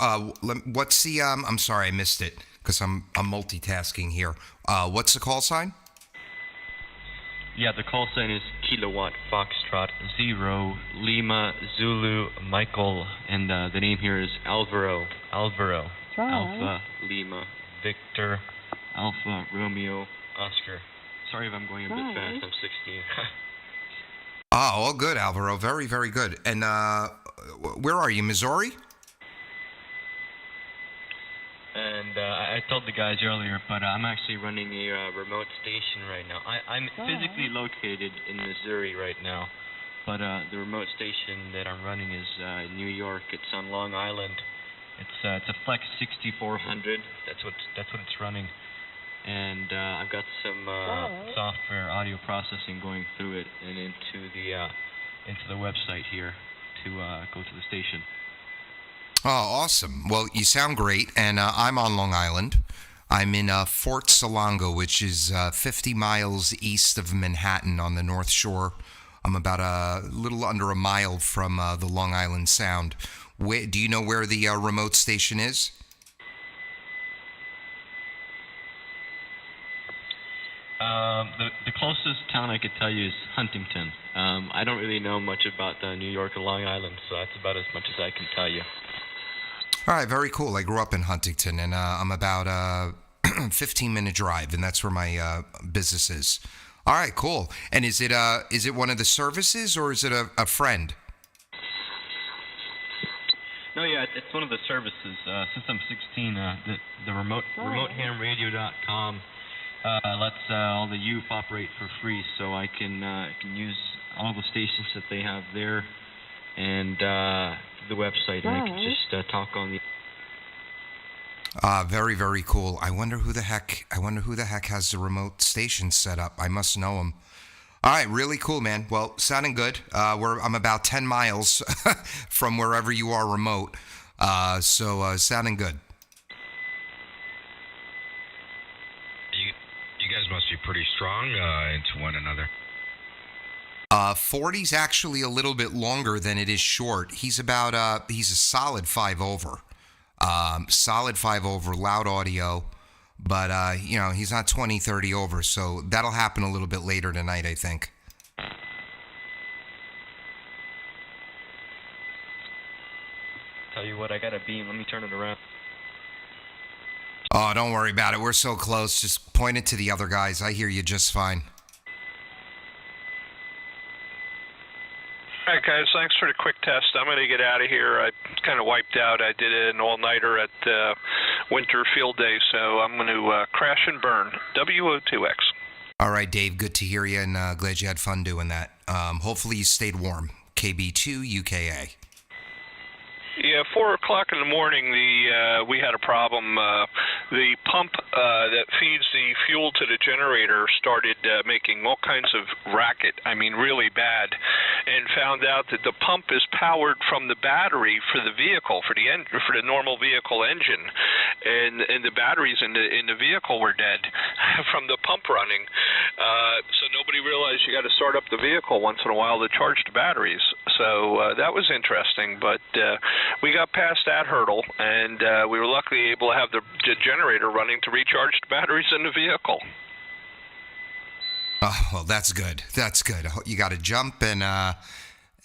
What's the? I'm sorry, I missed it because I'm multitasking here. What's the call sign?
Yeah, the call sign is Kilowatt Foxtrot 0 Lima Zulu Michael, and the name here is Alvaro. Right. Alpha Lima Victor Alpha Romeo Oscar. Sorry if I'm going a bit fast. I'm 16.
All good, Alvaro. Very, very good. And where are you, Missouri?
And I told the guys earlier, but I'm actually running a remote station right now. I'm physically located in Missouri right now, but the remote station that I'm running is New York. It's on Long Island. It's a Flex 6400. That's what it's running, and I've got some software audio processing going through it and into the website here to go to the station.
Oh, awesome. Well, you sound great, and I'm on Long Island. I'm in Fort Salongo, which is 50 miles east of Manhattan on the North Shore. I'm about a little under a mile from the Long Island Sound. Do you know where the remote station is?
The closest town I could tell you is Huntington. I don't really know much about New York or Long Island, so that's about as much as I can tell you.
All right, very cool. I grew up in Huntington, and I'm about a 15-minute drive, and that's where my business is. All right, cool. And is it one of the services, or is it a friend?
No, yeah, it's one of the services. Since I'm 16, the remotehamradio.com lets all the youth operate for free, so I can use all the stations that they have there and the website, and I can just talk on the
Very, very cool. I wonder who the heck has the remote station set up. I must know him. All right, really cool, man. Well, sounding good. I'm about 10 miles from wherever you are remote. So sounding good.
You guys must be pretty strong into one another.
40's actually a little bit longer than it is short. He's a solid 5 over. Solid 5 over, loud audio. But, he's not 20, 30 over. So that'll happen a little bit later tonight, I think.
Tell you what, I got a beam. Let me turn it around.
Oh, don't worry about it. We're so close. Just point it to the other guys. I hear you just fine.
All right, guys, thanks for the quick test. I'm going to get out of here. I kind of wiped out. I did an all-nighter at Winter Field Day, so I'm going to crash and burn. WO2X.
All right, Dave, good to hear you, and glad you had fun doing that. Hopefully you stayed warm. KB2 UKA.
Yeah, 4 o'clock in the morning, we had a problem. The pump that feeds the fuel to the generator started making all kinds of racket, really bad, and found out that the pump is powered from the battery for the vehicle, for the normal vehicle engine, and the batteries in the vehicle were dead from the pump running. So nobody realized you got to start up the vehicle once in a while to charge the batteries. So that was interesting, but we got past that hurdle, and we were luckily able to have the generator running to recharge the batteries in the vehicle.
Oh, well, that's good. That's good. You got to jump, and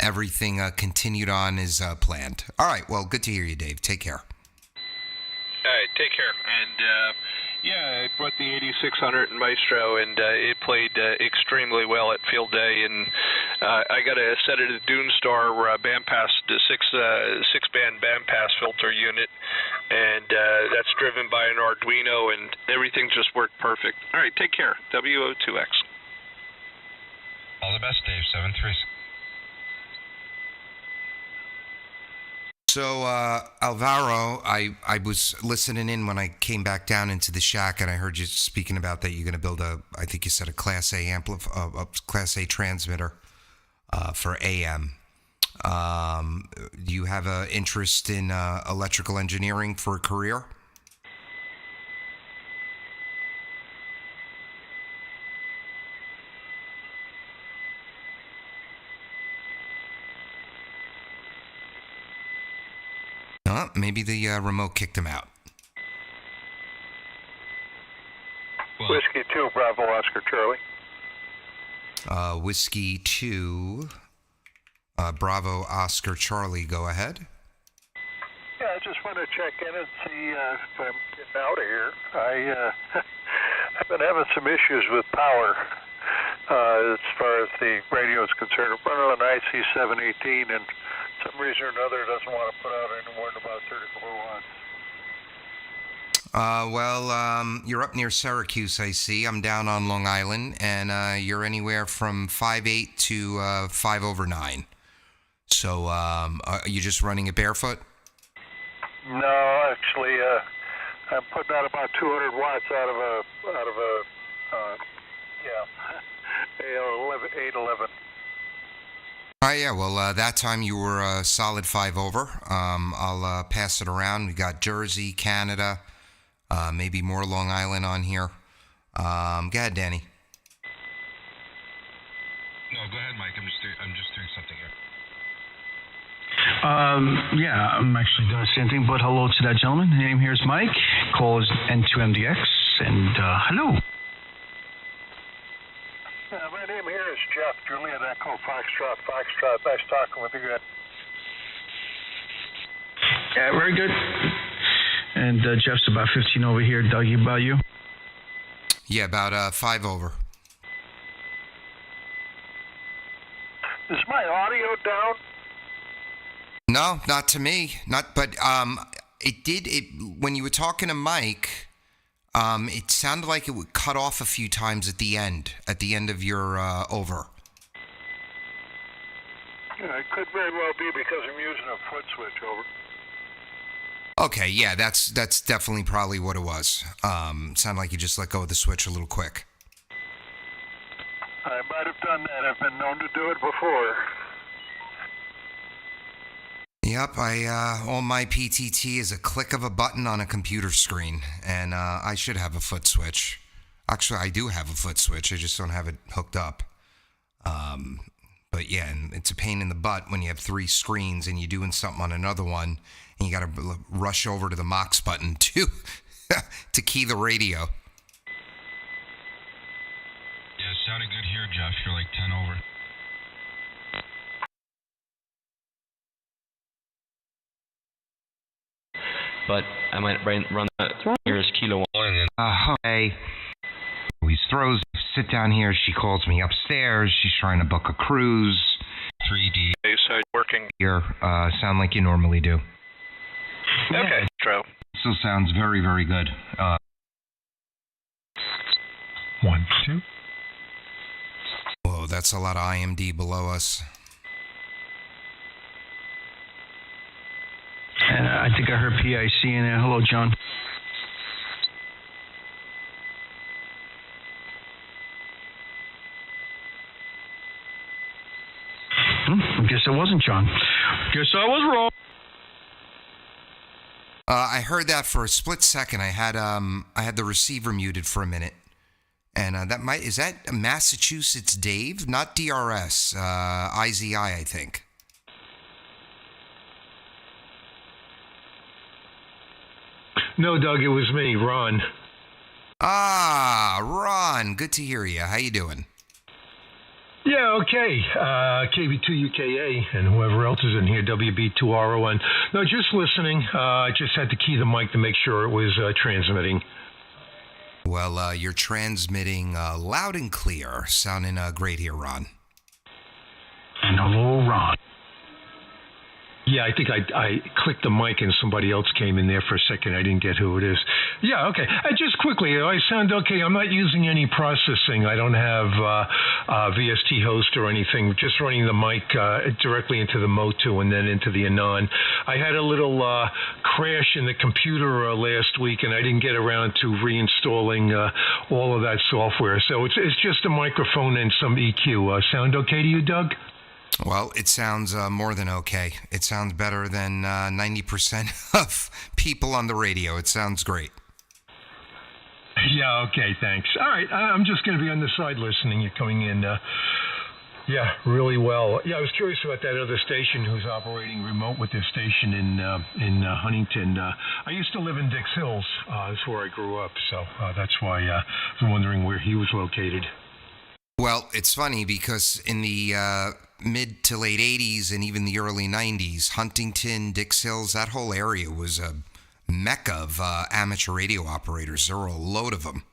everything continued on as planned. All right, well, good to hear you, Dave. Take care.
All right, take care. And, I brought the 8600 in Maestro, and it played extremely well at Field Day. And I got a set of the Dune Star bandpass, the six-band bandpass filter unit, and that's driven by an Arduino, and everything just worked perfect. All right, take care. WO2X.
All the best, Dave. 7-3.
So, Alvaro, I was listening in when I came back down into the shack, and I heard you speaking about that you're going to build I think you said a Class A a Class A transmitter for AM. Do you have an interest in electrical engineering for a career? Maybe the remote kicked him out.
Whiskey 2, Bravo, Oscar, Charlie.
Whiskey 2, Bravo, Oscar, Charlie, go ahead.
Yeah, I just want to check in and see if I'm getting out of here. I've been having some issues with power as far as the radio is concerned. I'm running an IC718, and for some reason or another, it doesn't want to put out any more than about 30 kilowatts.
You're up near Syracuse, I see. I'm down on Long Island, and you're anywhere from 5.8 to 5 over 9. So, are you just running it barefoot?
No, actually, I'm putting out about 200 watts out of a 811.
Oh, yeah, well, that time you were a solid 5 over. I'll pass it around. We got Jersey, Canada, maybe more Long Island on here. Go ahead, Danny.
No, go ahead, Mike. I'm just doing something here.
I'm actually doing the same thing, but hello to that gentleman. His name here is Mike. Call is N2MDX, and hello.
My name here is Jeff, Juliet Echo, Foxtrot. Nice talking with you guys.
Yeah, very good. And Jeff's about 15 over here. Dougie, about you?
Yeah, about 5 over.
Is my audio down?
No, not to me. But when you were talking to Mike, it sounded like it would cut off a few times at the end of your over.
Yeah, it could very well be because I'm using a foot switch over.
Okay, yeah, that's definitely probably what it was. Sounded like you just let go of the switch a little quick.
I might have done that. I've been known to do it before.
Yep, all my PTT is a click of a button on a computer screen, and I should have a foot switch. Actually, I do have a foot switch. I just don't have it hooked up. But yeah, and it's a pain in the butt when you have 3 screens and you're doing something on another one, and you got to rush over to the Mox button to to key the radio.
Yeah, it sounded good here, Jeff. You're like 10 over.
But I might run that here's Kilo 1 and then...
Hey. Always throws. Sit down here. She calls me upstairs. She's trying to book a cruise.
3D. Side working.
Here, sound like you normally do.
Okay, Joe.
Still sounds very, very good.
1, 2.
Whoa, that's a lot of IMD below us.
And I think I heard PIC in there. Hello, John. I guess it wasn't John. Guess I was wrong.
I heard that for a split second. I had the receiver muted for a minute, and is that Massachusetts Dave, not DRS, IZI, I think.
No, Doug, it was me, Ron.
Ah, Ron, good to hear you. How you doing?
Yeah, okay. KB2UKA and whoever else is in here, WB2RON. No, just listening. I just had to key the mic to make sure it was transmitting.
Well, you're transmitting loud and clear. Sounding great here, Ron.
And hello, Ron. Yeah, I think I clicked the mic and somebody else came in there for a second. I didn't get who it is. Yeah, okay. Just quickly, I sound okay. I'm not using any processing. I don't have VST host or anything. Just running the mic directly into the Motu and then into the Anon. I had a little crash in the computer last week, and I didn't get around to reinstalling all of that software. So it's just a microphone and some EQ. Sound okay to you, Doug?
Well, it sounds more than okay. It sounds better than 90% of people on the radio. It sounds great.
Yeah, okay, thanks. All right, I'm just going to be on the side listening. You're coming in, yeah, really well. Yeah, I was curious about that other station who's operating remote with their station in Huntington. I used to live in Dix Hills. That's where I grew up, so that's why I was wondering where he was located.
Well, it's funny because in the mid to late 80s and even the early 90s, Huntington, Dix Hills, that whole area was a mecca of amateur radio operators. There were a load of them.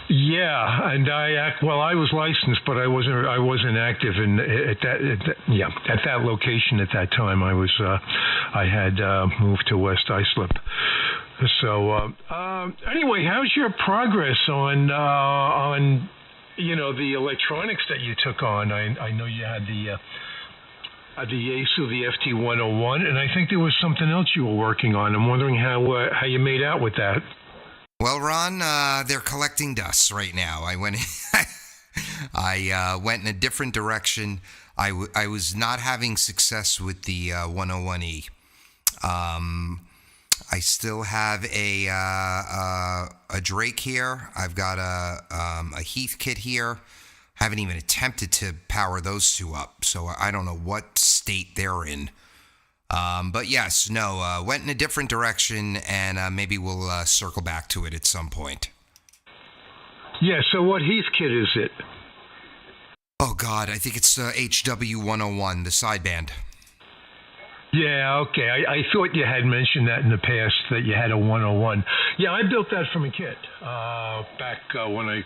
Yeah, and I was licensed, but I wasn't active at that location at that time. I had moved to West Islip. So anyway, how's your progress on the electronics that you took on? I know you had the Yaesu, the FT101, and I think there was something else you were working on. I'm wondering how you made out with that.
Well, Ron, they're collecting dust right now. I went in a different direction. I was not having success with the 101E. I still have a Drake here. I've got a Heath kit here. Haven't even attempted to power those two up, so I don't know what state they're in. But yes, no, went in a different direction, and maybe we'll circle back to it at some point.
Yeah, so what Heath kit is it?
Oh, God, I think it's HW101, the sideband.
Yeah, okay. I thought you had mentioned that in the past, that you had a 101. Yeah, I built that from a kit back when I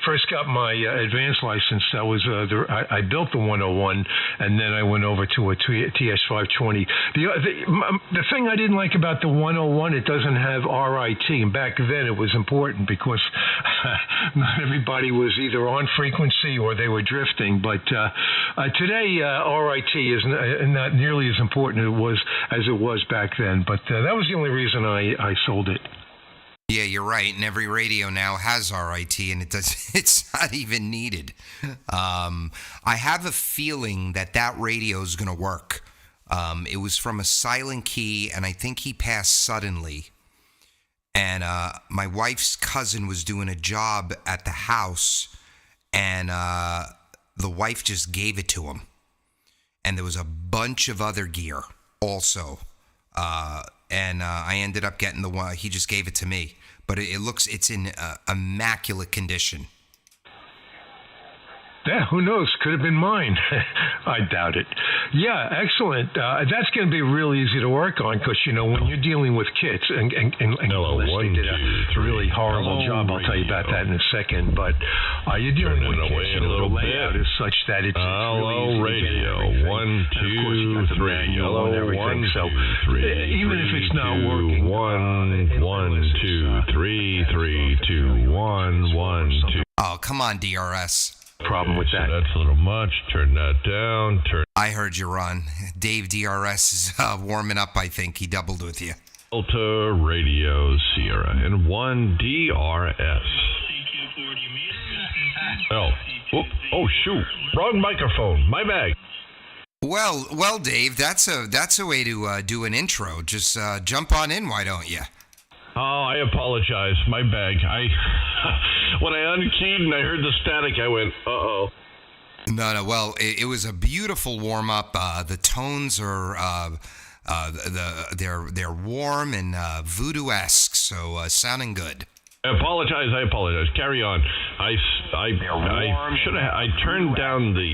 first got my advanced license, that was I built the 101, and then I went over to a TS520. The thing I didn't like about the 101, it doesn't have RIT, and back then it was important because not everybody was either on frequency or they were drifting. But today, RIT is not nearly as important as it was back then. But that was the only reason I sold it.
Yeah, you're right. And every radio now has RIT, and it's not even needed. I have a feeling that radio is going to work. It was from a silent key, and I think he passed suddenly. And my wife's cousin was doing a job at the house, and the wife just gave it to him. And there was a bunch of other gear also. And I ended up getting the one. He just gave it to me. But it's in immaculate condition.
Yeah, who knows? Could have been mine. I doubt it. Yeah, excellent. That's going to be real easy to work on because, when you're dealing with kits, and Leslie did a really horrible job. I'll tell you about that in a second. But you're dealing with kits, the layout is such that it's really easy to get everything.
1, 2, 3. Hello, 1, 2, 3.
Even if it's not working.
1, 2, 3, 3, 2, 1, 1, 2.
Oh, come on, DRS.
Problem with that.
So that's a little much. Turn that down.
I heard you, Ron. Dave DRS is warming up, I think. He doubled with you.
Delta Radio Sierra and 1 DRS. Oh, shoot. Wrong microphone. My bag.
Well, Dave, that's a way to do an intro. Just jump on in, why don't you?
Oh, I apologize. My bag. When I unkeyed and I heard the static, I went, uh-oh.
No. Well, it was a beautiful warm up. The tones are they're warm and voodoo-esque, so sounding good.
I apologize. Carry on. I should have. I turned down the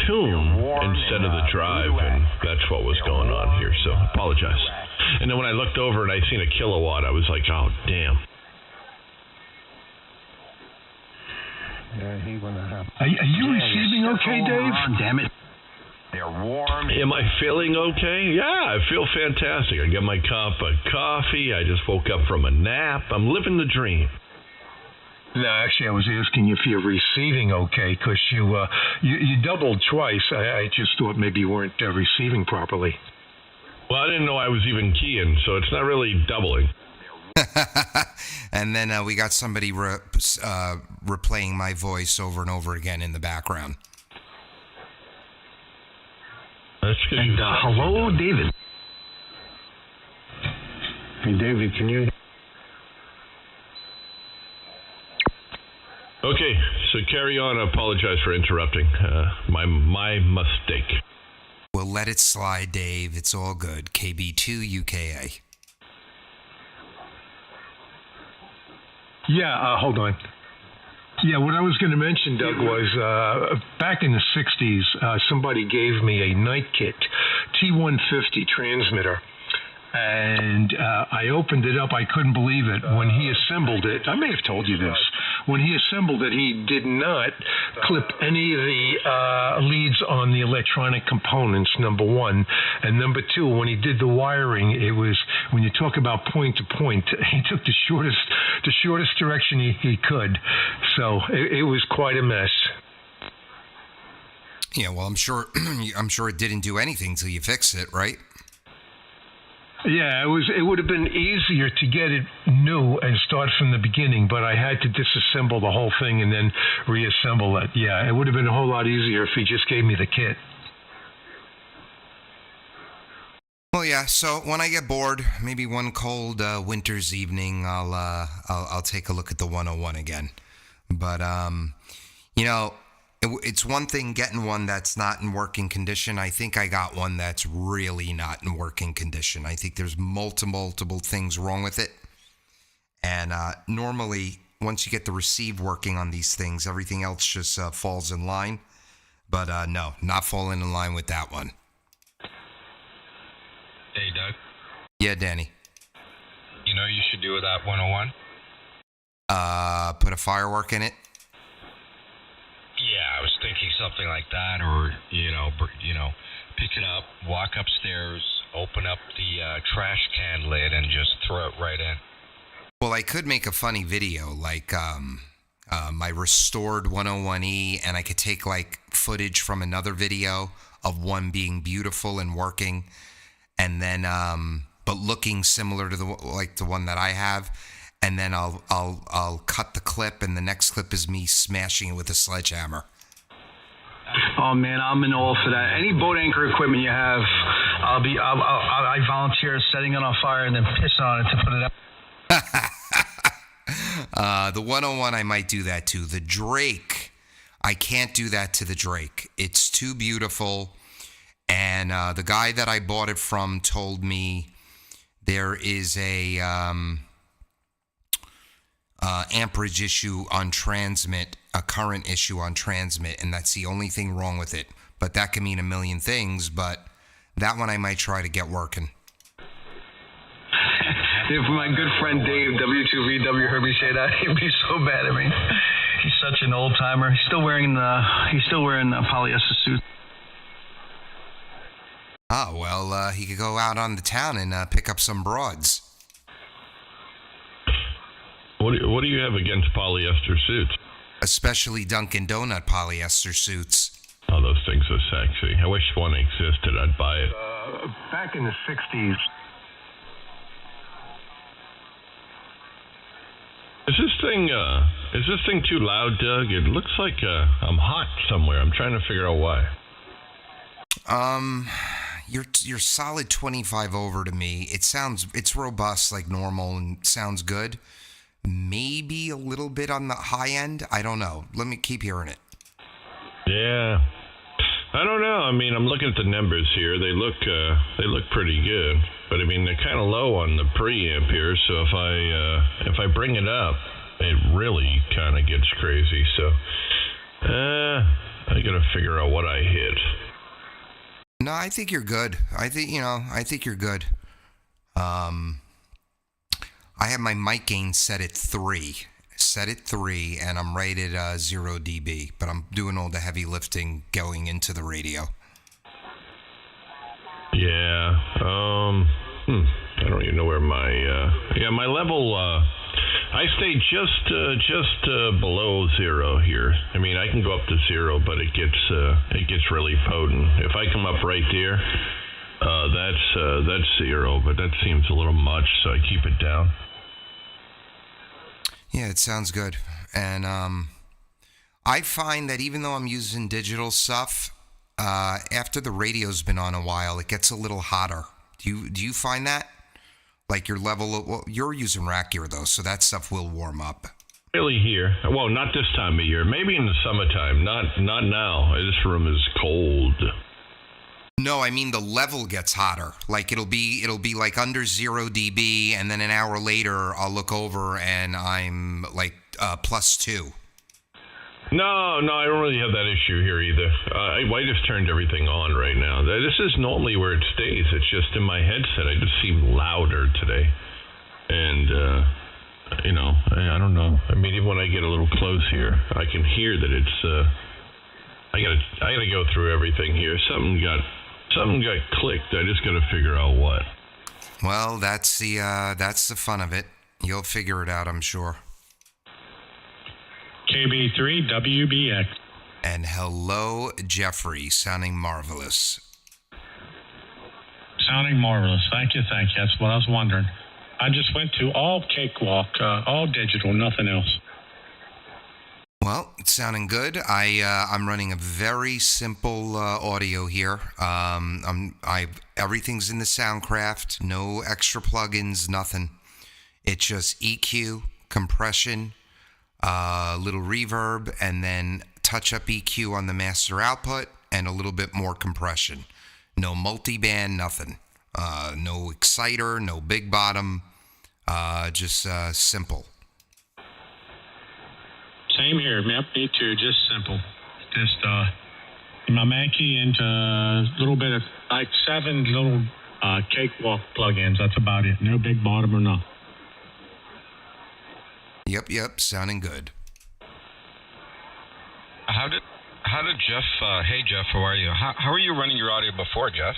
tune instead of the drive, and that's what was going on here. So apologize. And then when I looked over and I seen a kilowatt, I was like, oh damn.
Are you receiving okay, Dave?
Damn it. They're warm. Am I feeling okay? Yeah, I feel fantastic. I got my cup of coffee. I just woke up from a nap. I'm living the dream.
No, actually, I was asking you if you're receiving okay, because you doubled twice. I just thought maybe you weren't receiving properly.
Well, I didn't know I was even keying, so it's not really doubling.
And then we got somebody replaying my voice over and over again in the background.
And hello, David. Hey, David, can you...
Okay, so carry on. I apologize for interrupting. My mistake.
We'll let it slide, Dave. It's all good. KB2 UKA.
Yeah, hold on. Yeah, what I was going to mention, Doug, was back in the 60s, somebody gave me a night kit T150 transmitter. And I opened it up. I couldn't believe it. When he assembled it, I may have told you this. When he assembled it, he did not clip any of the leads on the electronic components, number one. And number two, when he did the wiring, it was, when you talk about point to point, he took the shortest direction he could. So it was quite a mess.
Yeah, well, I'm sure it didn't do anything till you fixed it, right?
Yeah, it would have been easier to get it new and start from the beginning, but I had to disassemble the whole thing and then reassemble it. Yeah, it would have been a whole lot easier if he just gave me the kit.
Well, yeah. So when I get bored, maybe one cold winter's evening, I'll take a look at the 101 again. But it's one thing getting one that's not in working condition. I think I got one that's really not in working condition. I think there's multiple things wrong with it. And normally, once you get the receive working on these things, everything else just falls in line. But no, not falling in line with that one.
Hey, Doug.
Yeah, Danny.
You know you should do with that 101?
Put a firework in it?
thinking something like that, or pick it up, walk upstairs, open up the trash can lid, and just throw it right in.
Well, I could make a funny video like my restored 101E, and I could take like footage from another video of one being beautiful and working, and then but looking similar to the one that I have, and then I'll cut the clip, and the next clip is me smashing it with a sledgehammer.
Oh man, I'm in all for that. Any boat anchor equipment you have, I volunteer setting it on fire and then pissing on it to put it out.
The 101, I might do that too. The Drake, I can't do that to the Drake. It's too beautiful. And the guy that I bought it from told me there is a amperage issue on transmit, a current issue on transmit, and that's the only thing wrong with it. But that can mean a million things, but that one I might try to get working.
If my good friend Dave, W2VW, heard me say that, he'd be so mad at me. He's such an old timer. He's still wearing the polyester suit.
Oh, well, he could go out on the town and pick up some broads.
What do you have against polyester suits?
Especially Dunkin' Donut polyester suits.
Oh, those things are sexy. I wish one existed. I'd buy it.
Back in the 60s.
Is this thing too loud, Doug? It looks like I'm hot somewhere. I'm trying to figure out why.
You're solid 25 over to me. It's robust like normal and sounds good. Maybe a little bit on the high end. I don't know. Let me keep hearing it.
Yeah. I don't know. I mean, I'm looking at the numbers here. They look pretty good. But I mean, they're kind of low on the preamp here. So if I bring it up, it really kind of gets crazy. So I gotta figure out what I hit.
No, I think you're good. I think you're good. I have my mic gain set at 3. And I'm right at 0 dB. But I'm doing all the heavy lifting going into the radio.
Yeah. I don't even know where my my level. I stay just below 0 here. I mean, I can go up to 0, but it gets really potent. If I come up right there, that's 0, but that seems a little much, so I keep it down.
Yeah, it sounds good. And I find that even though I'm using digital stuff, after the radio's been on a while, it gets a little hotter. Do you find that? Like your level, you're using rack gear though, so that stuff will warm up.
Really here? Well, not this time of year. Maybe in the summertime. Not now. This room is cold.
No, I mean the level gets hotter. Like it'll be like under 0 dB, and then an hour later I'll look over and I'm like +2.
No, I don't really have that issue here either. I just turned everything on right now. This is normally where it stays. It's just in my headset. I just seem louder today. And, I don't know. I mean, even when I get a little close here, I can hear that it's, I gotta go through everything here. Something got clicked. I just gotta figure out what.
Well, that's the fun of it. You'll figure it out, I'm sure.
KB3WBX.
And hello, Jeffrey, sounding marvelous.
Sounding marvelous. Thank you. That's what I was wondering. I just went to all cakewalk, all digital, nothing else.
Well, it's sounding good. I'm running a very simple audio here. Everything's in the Soundcraft, no extra plugins, nothing. It's just EQ, compression, little reverb, and then touch-up EQ on the master output, and a little bit more compression. No multiband, nothing. No exciter, no big bottom, just simple.
Same here. Yep, me too. Just simple. Just my Mankey and a little bit of like 7 little cakewalk plugins. That's about it. No big bottom or nothing.
Yep, sounding good.
How How did Jeff? Hey Jeff, how are you? How are you running your audio before, Jeff?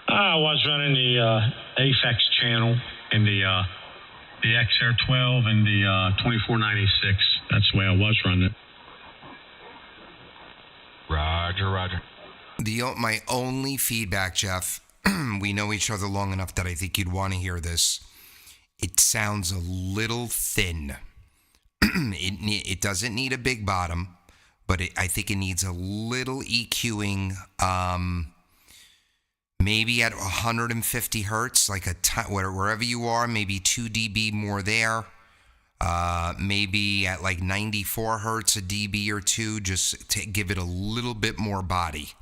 I was running the AFX channel and the XR12 and the 2496. That's the way I was running it.
Roger.
My only feedback, Jeff, we know each other long enough that I think you'd want to hear this. It sounds a little thin. It doesn't need a big bottom, but I think it needs a little EQing, maybe at 150 hertz, like wherever you are, maybe 2 dB more there. Maybe at like 94 hertz, a dB or two, just to give it a little bit more body.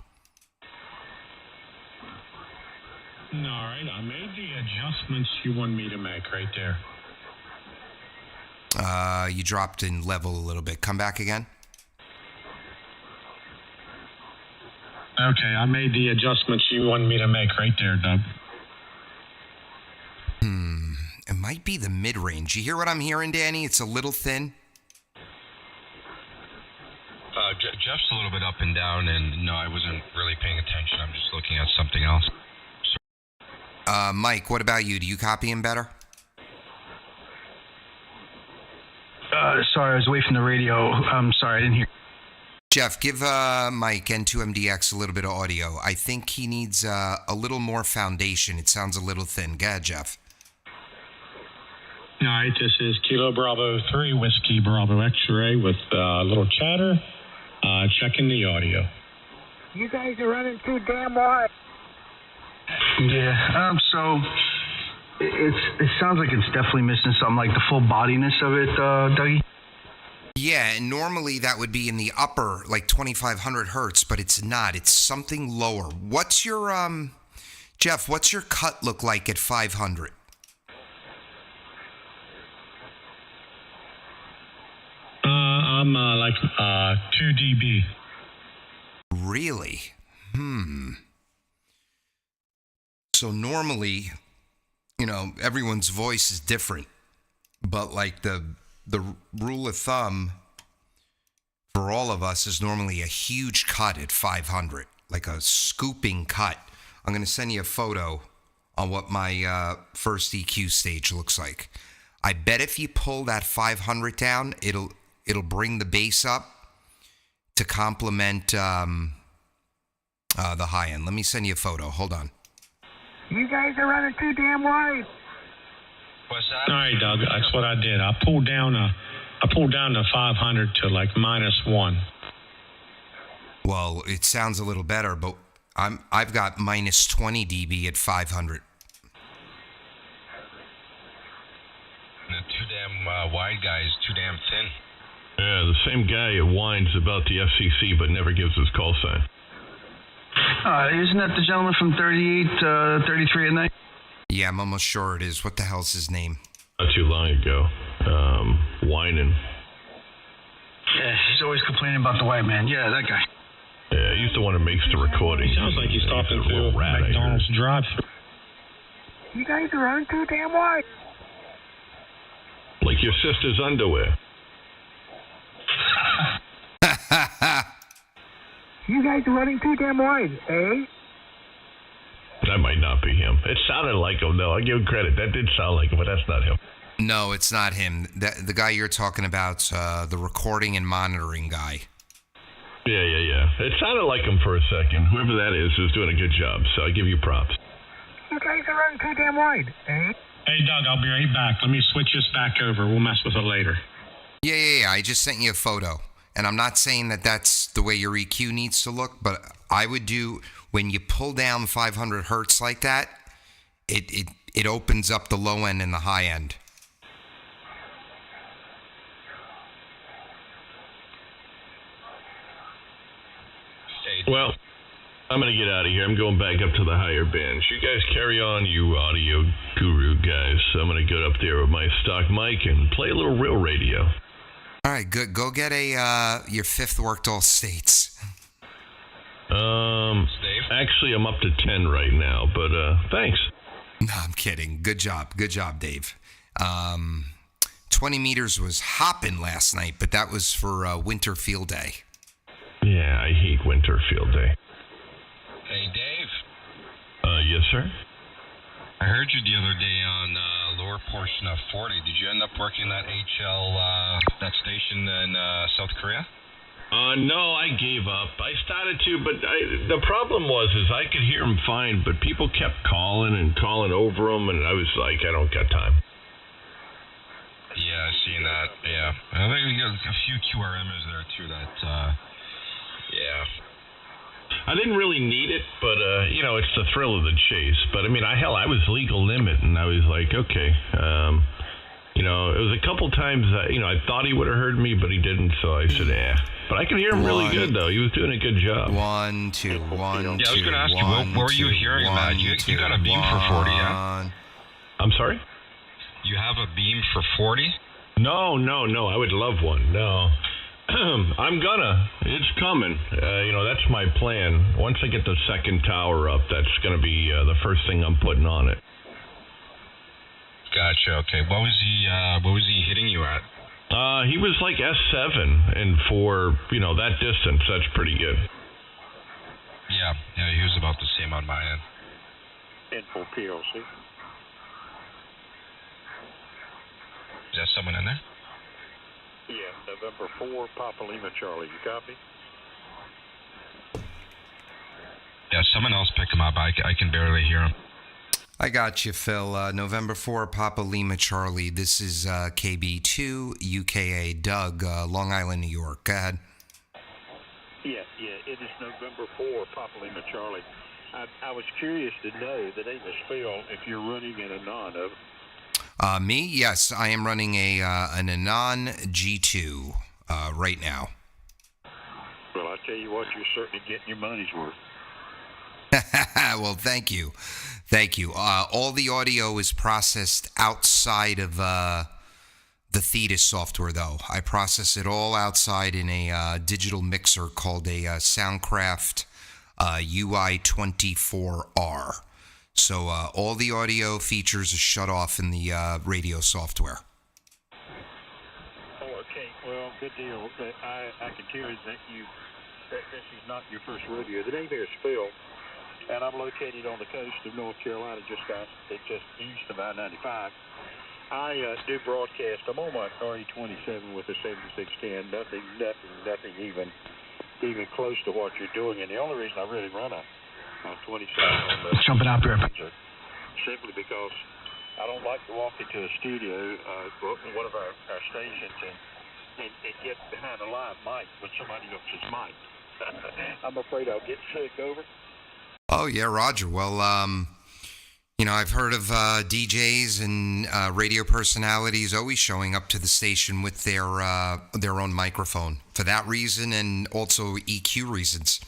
All right, I made the adjustments you want me to make right there.
You dropped in level a little bit. Come back again.
Okay, I made the adjustments you want me to make right there, Doug.
It might be the mid-range. You hear what I'm hearing, Danny? It's a little thin.
Jeff's a little bit up and down, and no, I wasn't really paying attention. I'm just looking at something else.
Mike, what about you? Do you copy him better?
Sorry, I was away from the radio. I'm sorry, I didn't hear.
Jeff, give Mike N2MDX a little bit of audio. I think he needs a little more foundation. It sounds a little thin. Go ahead, Jeff.
All right, this is Kilo Bravo 3, Whiskey Bravo X-Ray with a little chatter, checking the audio.
You guys are running too damn wide.
Yeah, so it sounds like it's definitely missing something, like the full bodiness of it, Dougie.
Yeah, and normally that would be in the upper, like 2,500 hertz, but it's not. It's something lower. What's your, Jeff, what's your cut look like at 500?
I'm like 2 dB.
Really? So normally, everyone's voice is different, but like the rule of thumb for all of us is normally a huge cut at 500, like a scooping cut. I'm going to send you a photo on what my first EQ stage looks like. I bet if you pull that 500 down, it'll bring the bass up to complement the high end. Let me send you a photo. Hold on.
You guys are running too damn wide.
What's that?
All right, Doug. That's what I did. I pulled down the 500 to like -1.
Well, it sounds a little better, but I've got -20 dB at 500.
The too damn wide guy is too damn thin.
Yeah, the same guy that whines about the FCC but never gives his call sign.
Isn't that the gentleman from 33 at night?
Yeah, I'm almost sure it is. What the hell's his name?
Not too long ago. Whining.
Yeah, he's always complaining about the white man. Yeah, that guy.
Yeah, he's the one who makes the recording.
Sounds like he's talking to McDonald's drive-thru.
You guys are running too damn wide.
Like your sister's underwear.
You guys are running too damn wide, eh?
That might not be him. It sounded like him, though. I'll give him credit. That did sound like him, but that's not him.
No, it's not him. The guy you're talking about, the recording and monitoring guy.
Yeah. It sounded like him for a second. Whoever that is doing a good job, so I give you props.
You guys are running too damn wide, eh?
Hey, Doug, I'll be right back. Let me switch this back over. We'll mess with it later.
Yeah. I just sent you a photo. And I'm not saying that that's the way your EQ needs to look, but I would do, when you pull down 500 hertz like that, it opens up the low end and the high end.
Well, I'm going to get out of here. I'm going back up to the higher bands. You guys carry on, you audio guru guys. I'm going to go up there with my stock mic and play a little real radio.
All right, good. Go get your fifth worked all states.
Actually, I'm up to 10 right now, but thanks.
No, I'm kidding. Good job, Dave. 12 20 meters was hopping last night, but that was for winter field day.
Yeah, I hate winter field day.
Hey, Dave.
Yes, sir?
I heard you the other day on lower portion of 40. Did you end up working that that station in South Korea?
No, I gave up. I started to, but the problem was I could hear him fine, but people kept calling over him, and I was like, I don't got time.
Yeah, I seen that. Yeah, I think we got a few QRMs there too. Yeah.
I didn't really need it, but it's the thrill of the chase. But I mean, I was legal limit, and I was like, okay. It was a couple times I thought he would have heard me, but he didn't. So I said, But I could hear him really good though. He was doing a good job.
1, 2, 1, 2.
Yeah, I was going to ask you, where were you hearing him at? You got a beam for 40, yeah?
I'm sorry?
You have a beam for 40?
No. I would love one. No. It's coming. That's my plan. Once I get the second tower up, that's going to be the first thing I'm putting on it.
Gotcha. Okay. What was he hitting you at?
He was like S7, and for that distance, that's pretty good.
Yeah, he was about the same on my end.
Info PLC.
Is that someone in there?
Yeah, November 4, Papa Lima Charlie. You copy?
Yeah, someone else pick him up. I can barely hear him.
I got you, Phil. November 4, Papa Lima Charlie. This is KB2 UKA Doug, Long Island, New York. Go ahead.
Yeah, it is November 4, Papa Lima Charlie. I was curious to know the name is Phil if you're running an Anon of.
Me? Yes, I am running an Anon G2 right now.
Well, I tell you what, you're certainly getting your money's worth.
Well, thank you. All the audio is processed outside of the Thetis software, though. I process it all outside in a digital mixer called a Soundcraft UI24R. So all the audio features are shut off in the radio software.
Oh, okay. Well, good deal. I can tell you that this is not your first rodeo. The name here is Phil. And I'm located on the coast of North Carolina, just east of I-95. I do broadcast. I'm on my RE27 with a 7610. Nothing even close to what you're doing. And the only reason I really run a 27 on the
jumping out there,
simply because I don't like to walk into a studio, one of our stations, and get behind a live mic with somebody else's mic. I'm afraid I'll get sick. Over.
Oh, yeah, Roger. Well, I've heard of DJs and radio personalities always showing up to the station with their own microphone for that reason and also EQ reasons.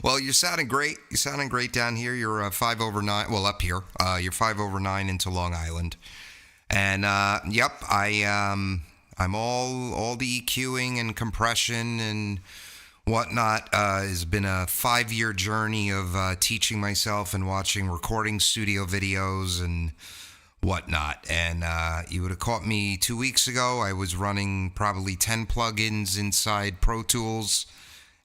Well, you're sounding great. You're sounding great down here. You're 5 over 9. Well, up here. You're 5 over 9 into Long Island. And, yep, I'm all the EQing and compression and whatnot. Has been a 5-year journey of teaching myself and watching recording studio videos and whatnot. And you would have caught me 2 weeks ago. I was running probably 10 plugins inside Pro Tools,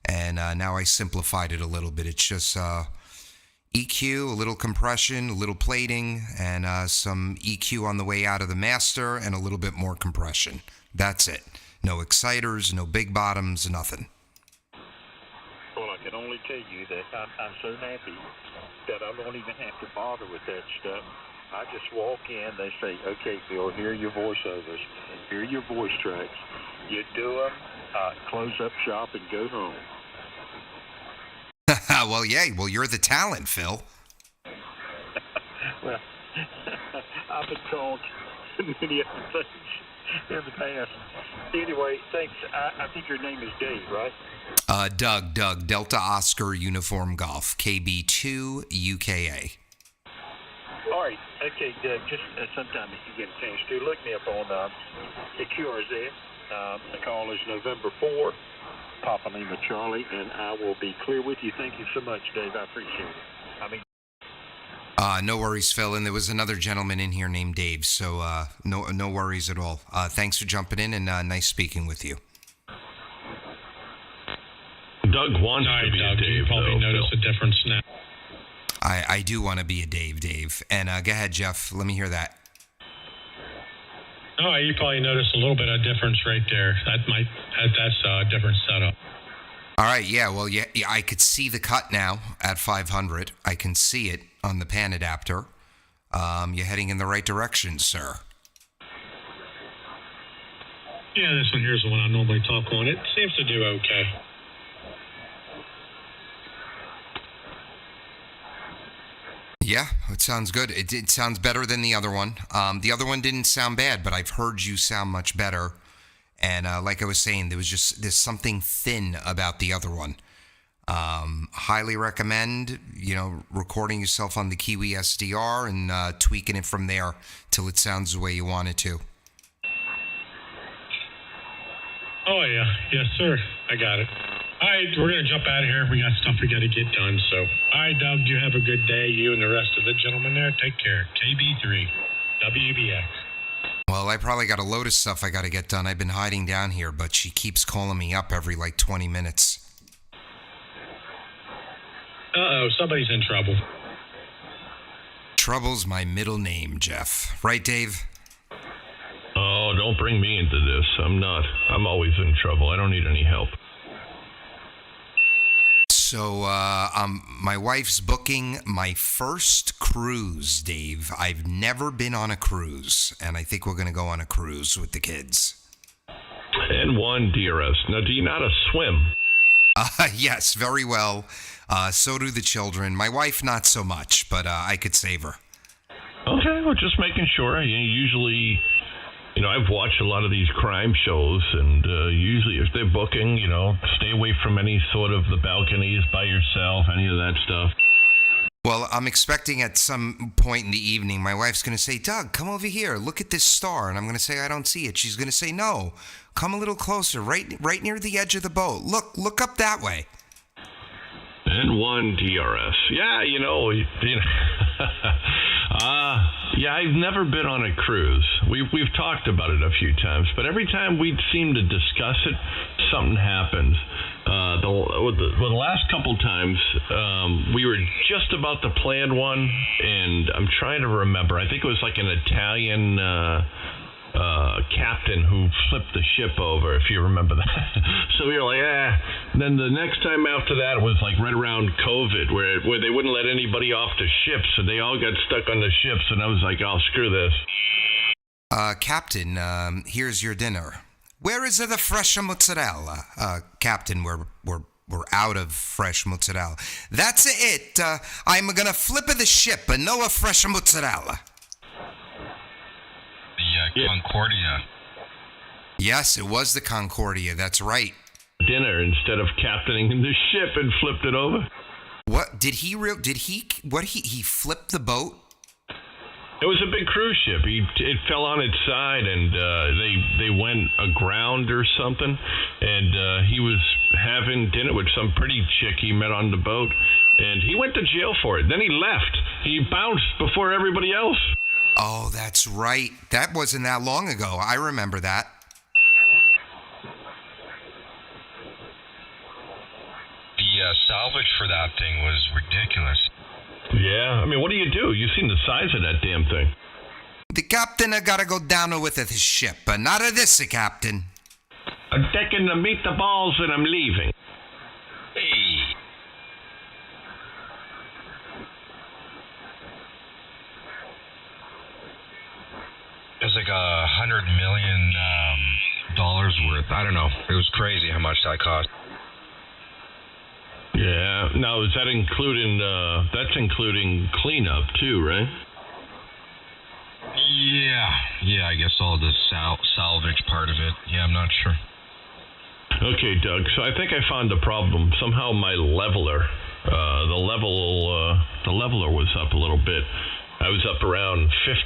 and now I simplified it a little bit. It's just EQ, a little compression, a little plating, and some EQ on the way out of the master, and a little bit more compression. That's it. No exciters, no big bottoms, nothing.
Well, I can only tell you that I'm so happy that I don't even have to bother with that stuff. I just walk in, they say, okay, Phil, here are your voiceovers, here are your voice tracks. You do them, close up shop, and go home.
Well, you're the talent, Phil.
Well, I've been called many other things in the past. Anyway, thanks. I think your name is Dave, right?
Doug, Delta Oscar Uniform Golf, KB2 UKA.
All right. Okay, Doug, just sometime if you get a chance to, look me up on the QRZ. The call is November 4, Papa Lima Charlie, and I will be clear with you. Thank you so much, Dave. I appreciate it.
No worries, Phil. And there was another gentleman in here named Dave, so no worries at all. Thanks for jumping in, and nice speaking with you.
Doug wants to be
Doug,
a Dave,
you probably notice a difference now.
I do want to be a Dave. And go ahead, Jeff. Let me hear that.
Oh, you probably noticed a little bit of difference right there. That's a different setup.
All right, yeah, well, yeah, I could see the cut now at 500. I can see it on the pan adapter. You're heading in the right direction, sir.
Yeah, this one here's the one I normally talk on. It seems to do okay.
Yeah, it sounds good. It sounds better than the other one. The other one didn't sound bad, but I've heard you sound much better. And like I was saying, there's something thin about the other one. Highly recommend, recording yourself on the Kiwi SDR and tweaking it from there till it sounds the way you want it to.
Oh, yeah. Yes, sir. I got it. All right, we're going to jump out of here. We got stuff we got to get done. So, all right, Doug, you have a good day. You and the rest of the gentlemen there, take care. KB3, WBX.
Well, I probably got a load of stuff I got to get done. I've been hiding down here, but she keeps calling me up every 20 minutes.
Uh-oh, somebody's in trouble.
Trouble's my middle name, Jeff. Right, Dave?
Oh, don't bring me into this. I'm not. I'm always in trouble. I don't need any help.
So, my wife's booking my first cruise, Dave. I've never been on a cruise, and I think we're going to go on a cruise with the kids.
And one DRS. Now, do you know how to swim?
Yes, very well. So do the children. My wife, not so much, but I could save her.
Okay, well, just making sure. Usually, I've watched a lot of these crime shows, and usually if they're booking, stay away from any sort of the balconies by yourself, any of that stuff.
Well, I'm expecting at some point in the evening, my wife's going to say, Doug, come over here. Look at this star. And I'm going to say, I don't see it. She's going to say, no, come a little closer, right near the edge of the boat. Look up that way.
And one DRS. Yeah, yeah, I've never been on a cruise. We've talked about it a few times, but every time we seem to discuss it, something happens. The last couple times, we were just about to plan one, and I'm trying to remember. I think it was like an Italian captain who flipped the ship over, if you remember that. So we were like, Then the next time after that was like right around COVID, where they wouldn't let anybody off the ship, so they all got stuck on the ships, and I was like, oh, screw this.
Captain, here's your dinner. Where is the fresh mozzarella? Captain, we're out of fresh mozzarella. That's it. I'm gonna flip the ship, but no fresh mozzarella.
The Concordia.
Yes, it was the Concordia. That's right.
Dinner instead of captaining the ship and flipped it over.
What did he flipped the boat?
It was a big cruise ship. It fell on its side, and they went aground or something. And he was having dinner with some pretty chick he met on the boat, and he went to jail for it. Then he left. He bounced before everybody else.
Oh, that's right. That wasn't that long ago. I remember that.
The salvage for that thing was ridiculous.
Yeah, I mean, what do? You've seen the size of that damn thing.
The captain gotta go down with his ship, but not of this, Captain.
I'm taking the meatballs and I'm leaving.
Hey. It was like $100 million worth. I don't know. It was crazy how much that cost.
Yeah. Now, is that including? That's including cleanup too, right?
Yeah. I guess all the salvage part of it. Yeah, I'm not sure.
Okay, Doug. So I think I found the problem. Somehow my leveler, the leveler was up a little bit. I was up around 50.